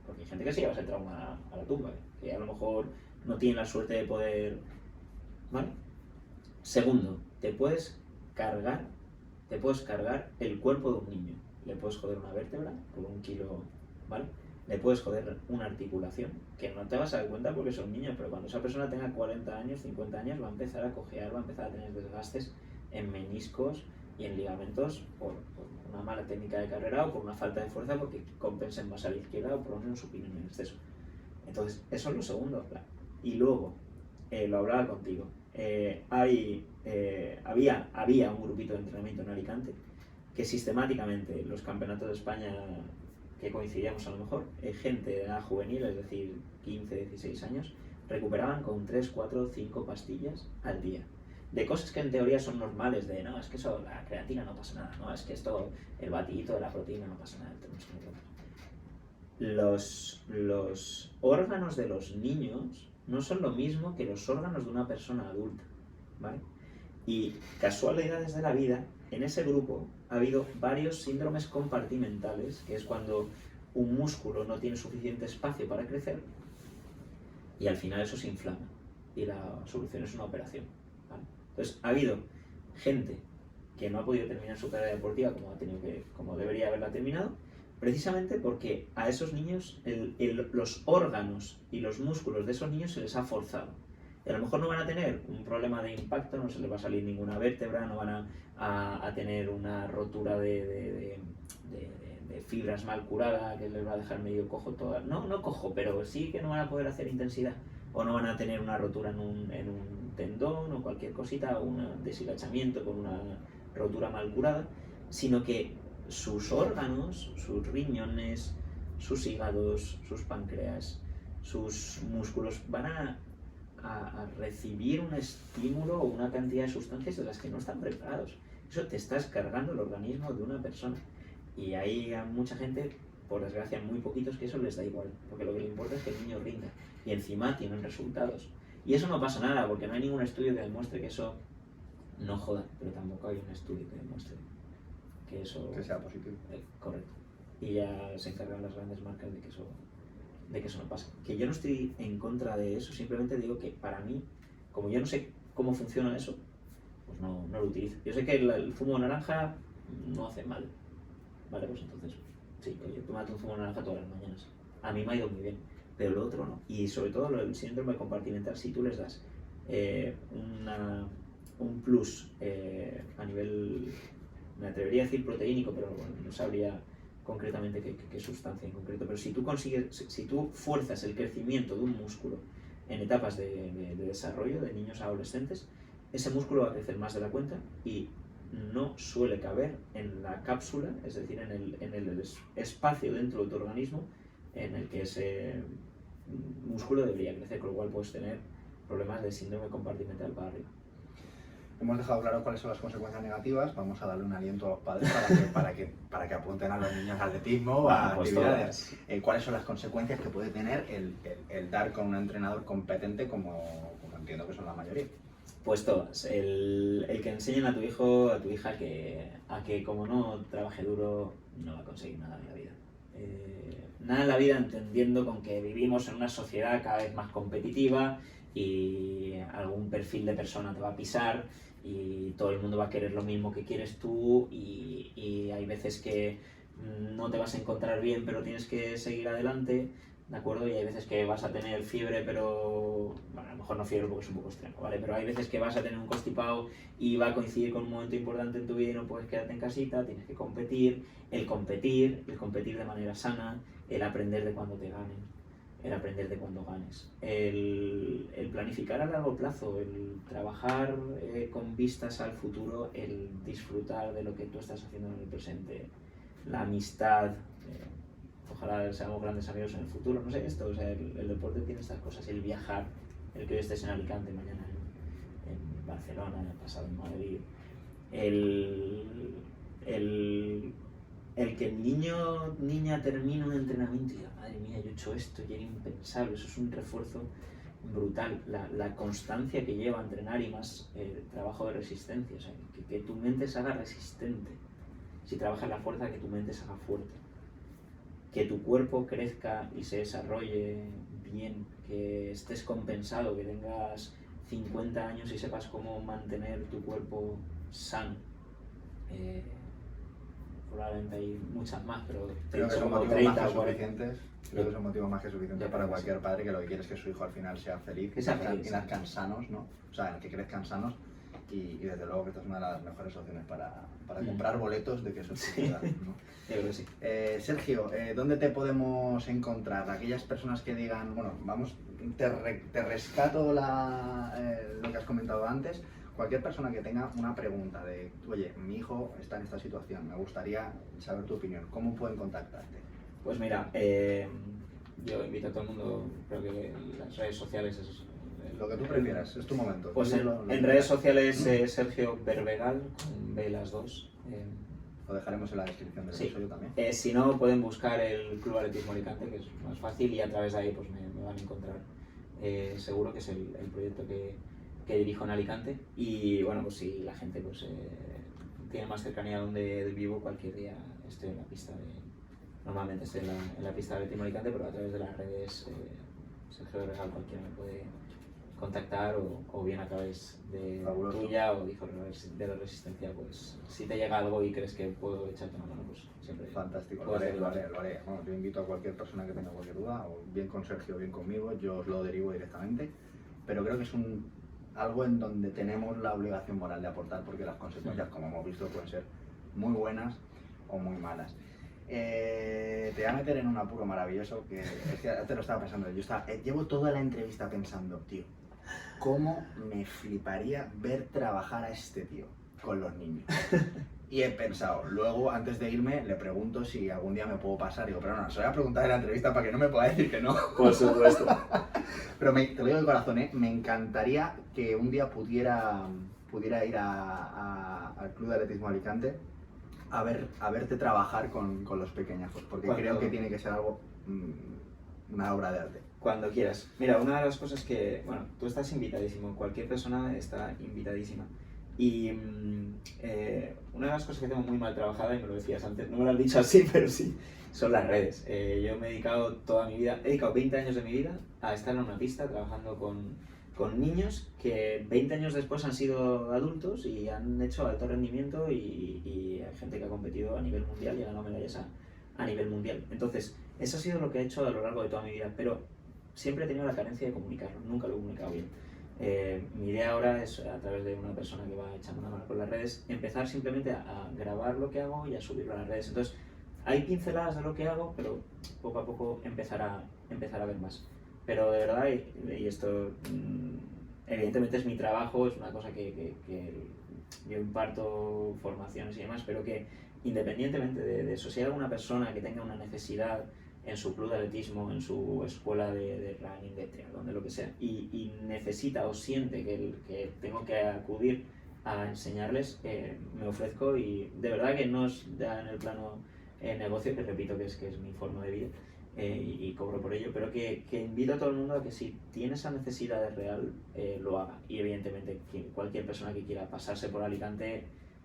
Porque hay gente que se lleva ese trauma a la tumba, que a lo mejor no tiene la suerte de poder... ¿Vale? Segundo, te puedes cargar el cuerpo de un niño. Le puedes joder una vértebra por 1 kilo, ¿vale? Le puedes joder una articulación, que no te vas a dar cuenta porque son niños, pero cuando esa persona tenga 40 años, 50 años, va a empezar a cojear, va a empezar a tener desgastes en meniscos y en ligamentos por una mala técnica de carrera o por una falta de fuerza porque compensen más a la izquierda o por un supino en exceso. Entonces, eso es lo segundo. Y luego, lo hablaba contigo, había un grupito de entrenamiento en Alicante que sistemáticamente los campeonatos de España que coincidíamos a lo mejor, gente de edad juvenil, es decir, 15, 16 años, recuperaban con 3, 4, 5 pastillas al día. De cosas que en teoría son normales, de no, es que eso, la creatina no pasa nada, no, es que esto, el batidito de la proteína no pasa nada. Los órganos de los niños no son lo mismo que los órganos de una persona adulta, ¿vale? Y casualidades de la vida, en ese grupo ha habido varios síndromes compartimentales, que es cuando un músculo no tiene suficiente espacio para crecer y al final eso se inflama y la solución es una operación, ¿vale? Entonces ha habido gente que no ha podido terminar su carrera deportiva como debería haberla terminado, precisamente porque a esos niños los órganos y los músculos de esos niños se les ha forzado. Y a lo mejor no van a tener un problema de impacto, no se les va a salir ninguna vértebra, no van a tener una rotura de fibras mal curada que les va a dejar medio cojo toda. No cojo, pero sí que no van a poder hacer intensidad. O no van a tener una rotura en un tendón o cualquier cosita, o un deshilachamiento con una rotura mal curada, sino que sus órganos, sus riñones, sus hígados, sus páncreas, sus músculos van a recibir un estímulo o una cantidad de sustancias de las que no están preparados. Eso te estás cargando el organismo de una persona. Y hay mucha gente, por desgracia muy poquitos, que eso les da igual, porque lo que le importa es que el niño rinda. Y encima tienen resultados. Y eso no pasa nada, porque no hay ningún estudio que demuestre que eso no joda, pero tampoco hay un estudio que demuestre que eso... Que sea positivo. Correcto. Y ya se encargan las grandes marcas de que eso no pasa. Que yo no estoy en contra de eso, simplemente digo que para mí, como yo no sé cómo funciona eso, pues no lo utilizo. Yo sé que el zumo de naranja no hace mal, ¿vale? Pues entonces, sí, oye, tómate un zumo de naranja todas las mañanas. A mí me ha ido muy bien, pero lo otro no. Y sobre todo el síndrome compartimental, si tú les das un plus a nivel, me atrevería a decir proteínico, pero bueno, no sabría concretamente qué sustancia en concreto, pero si tú fuerzas el crecimiento de un músculo en etapas de desarrollo de niños a adolescentes, ese músculo va a crecer más de la cuenta y no suele caber en la cápsula, es decir, en el espacio dentro de tu organismo en el que ese músculo debería crecer, con lo cual puedes tener problemas de síndrome compartimental para arriba. Hemos dejado claro cuáles son las consecuencias negativas. Vamos a darle un aliento a los padres para que apunten a los niños a atletismo o a actividades. ¿Cuáles son las consecuencias que puede tener el dar con un entrenador competente como entiendo que son la mayoría? Pues todas. El que enseñen a tu hijo, a tu hija a que como no trabaje duro no va a conseguir nada en la vida. Nada en la vida, entendiendo con que vivimos en una sociedad cada vez más competitiva y algún perfil de persona te va a pisar y todo el mundo va a querer lo mismo que quieres tú y hay veces que no te vas a encontrar bien pero tienes que seguir adelante, ¿de acuerdo? Y hay veces que vas a tener fiebre pero, bueno, a lo mejor no fiebre porque es un poco extremo, ¿vale? Pero hay veces que vas a tener un constipado y va a coincidir con un momento importante en tu vida y no puedes quedarte en casita, tienes que competir, el competir de manera sana, el aprender de cuando te ganen. el aprender de cuando ganes, el planificar a largo plazo, el trabajar con vistas al futuro, el disfrutar de lo que tú estás haciendo en el presente, la amistad, ojalá seamos grandes amigos en el futuro, no sé, esto, o sea, el deporte tiene estas cosas, el viajar, el que hoy estés en Alicante, mañana en Barcelona, pasado en Madrid, el que el niño, niña termine un entrenamiento y diga, madre mía, yo he hecho esto y era impensable, eso es un refuerzo brutal, la constancia que lleva a entrenar y más trabajo de resistencia, o sea, que tu mente se haga resistente, si trabajas la fuerza, que tu mente se haga fuerte, que tu cuerpo crezca y se desarrolle bien, que estés compensado, que tengas 50 años y sepas cómo mantener tu cuerpo sano. Probablemente hay muchas más, pero Creo que son como motivos 30 más que o 40. suficientes. Creo que son motivos más que suficientes Ya, para sí. cualquier padre que lo que quiere es que su hijo al final sea feliz Que sea feliz, y sí. nazcan sanos, ¿no? O sea, que crezcan sanos y desde luego que esta es una de las mejores opciones para comprar boletos de que eso suceda, ¿no? Yo creo que sí. Sergio, ¿dónde te podemos encontrar? Aquellas personas que digan, bueno, vamos, te rescato lo que has comentado antes. Cualquier persona que tenga una pregunta de, oye, mi hijo está en esta situación, me gustaría saber tu opinión, ¿cómo pueden contactarte? Pues mira, yo invito a todo el mundo, creo que las redes sociales es... Lo que tú prefieras, es tu momento. Pues en redes sociales Sergio Berbegal, con B las dos. Lo dejaremos en la descripción del Sí. episodio también. Si no, pueden buscar el Club Atletismo Alicante, que es más fácil, y a través de ahí pues me van a encontrar. Seguro que es el proyecto que dirijo en Alicante. Y bueno, pues si la gente pues, tiene más cercanía a donde vivo, cualquier día estoy en la pista normalmente estoy en la pista de atletismo Alicante, pero a través de las redes Sergio Berbegal, cualquiera me puede contactar o bien a través de Fabuloso. tuya o de la Resistencia, pues si te llega algo y crees que puedo echarte una mano, pues siempre. Fantástico, lo puedes haré, lo ayudar. haré, lo haré. Bueno, yo invito a cualquier persona que tenga cualquier duda, o bien con Sergio o bien conmigo, yo os lo derivo directamente, pero creo que es algo en donde tenemos la obligación moral de aportar, porque las consecuencias, como hemos visto, pueden ser muy buenas o muy malas. Te voy a meter en un apuro maravilloso, que es que te lo estaba pensando, llevo toda la entrevista pensando, tío, ¿cómo me fliparía ver trabajar a este tío con los niños? Y he pensado, luego antes de irme le pregunto si algún día me puedo pasar, digo, pero no, se lo voy a preguntar en la entrevista para que no me pueda decir que no. Por supuesto. Pero te lo digo de corazón, me encantaría que un día pudiera ir al Club de Atletismo Alicante a verte trabajar con los pequeñajos, porque creo que tiene que ser algo, una obra de arte. Cuando quieras. Mira, una de las cosas que, bueno, tú estás invitadísimo, cualquier persona está invitadísima. Y una de las cosas que tengo muy mal trabajada, y me lo decías antes, no me lo has dicho así, pero sí, son las redes. Yo me he dedicado toda mi vida, he dedicado 20 años de mi vida a estar en una pista trabajando con niños que 20 años después han sido adultos y han hecho alto rendimiento y hay gente que ha competido a nivel mundial y ha ganado medallas a nivel mundial. Entonces, eso ha sido lo que he hecho a lo largo de toda mi vida, pero siempre he tenido la carencia de comunicarlo, nunca lo he comunicado bien. Mi idea ahora es, a través de una persona que va echando una mano por las redes, empezar simplemente a grabar lo que hago y a subirlo a las redes. Entonces, hay pinceladas de lo que hago, pero poco a poco empezar a ver más. Pero de verdad, y esto evidentemente es mi trabajo, es una cosa que yo imparto formaciones y demás, pero que independientemente de eso, si hay alguna persona que tenga una necesidad en su club de atletismo, en su escuela de running, de triatlón, de lo que sea, y necesita o siente que tengo que acudir a enseñarles, me ofrezco, y de verdad que no es ya en el plano negocio, que repito que es mi forma de vida, y cobro por ello, pero que invito a todo el mundo a que si tiene esa necesidad de real, lo haga. Y evidentemente cualquier persona que quiera pasarse por Alicante,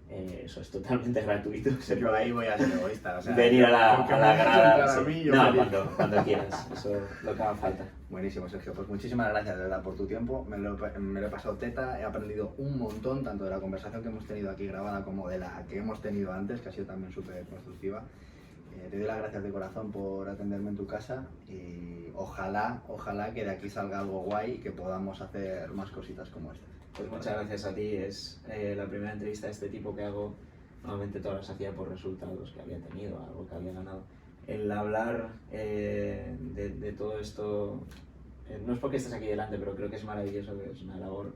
eso es totalmente gratuito. Yo ahí voy a ser egoísta, o sea, venir a la grada. Sí. Sí. Yo No, feliz. cuando quieras, eso es lo que haga falta. Buenísimo, Sergio. Pues muchísimas gracias de verdad por tu tiempo. Me lo he pasado teta, he aprendido un montón, tanto de la conversación que hemos tenido aquí grabada como de la que hemos tenido antes, que ha sido también súper constructiva. Te doy las gracias de corazón por atenderme en tu casa y ojalá que de aquí salga algo guay y que podamos hacer más cositas como estas. Pues muchas gracias a ti. Es la primera entrevista de este tipo que hago. Normalmente todas las hacía por resultados que había tenido, algo que había ganado. el hablar de todo esto, no es porque estés aquí delante, pero creo que es maravilloso, que es una labor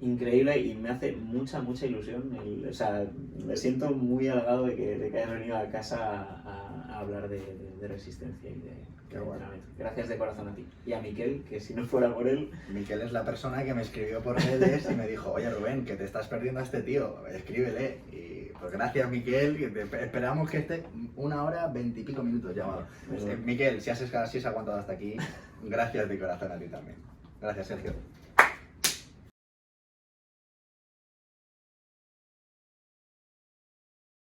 increíble y me hace mucha ilusión. O sea, me siento muy halagado de que hayas venido a casa a hablar de resistencia y de Qué bueno. entrenamiento. Gracias de corazón a ti. Y a Miquel, que si no fuera por él... Miquel es la persona que me escribió por redes y me dijo, oye Rubén, que te estás perdiendo a este tío, escríbele. Y pues gracias Miquel, que esperamos que esté 1 hora 20 y pico minutos llamado. Bueno. Miquel, si has aguantado hasta aquí, gracias de corazón a ti también. Gracias Sergio.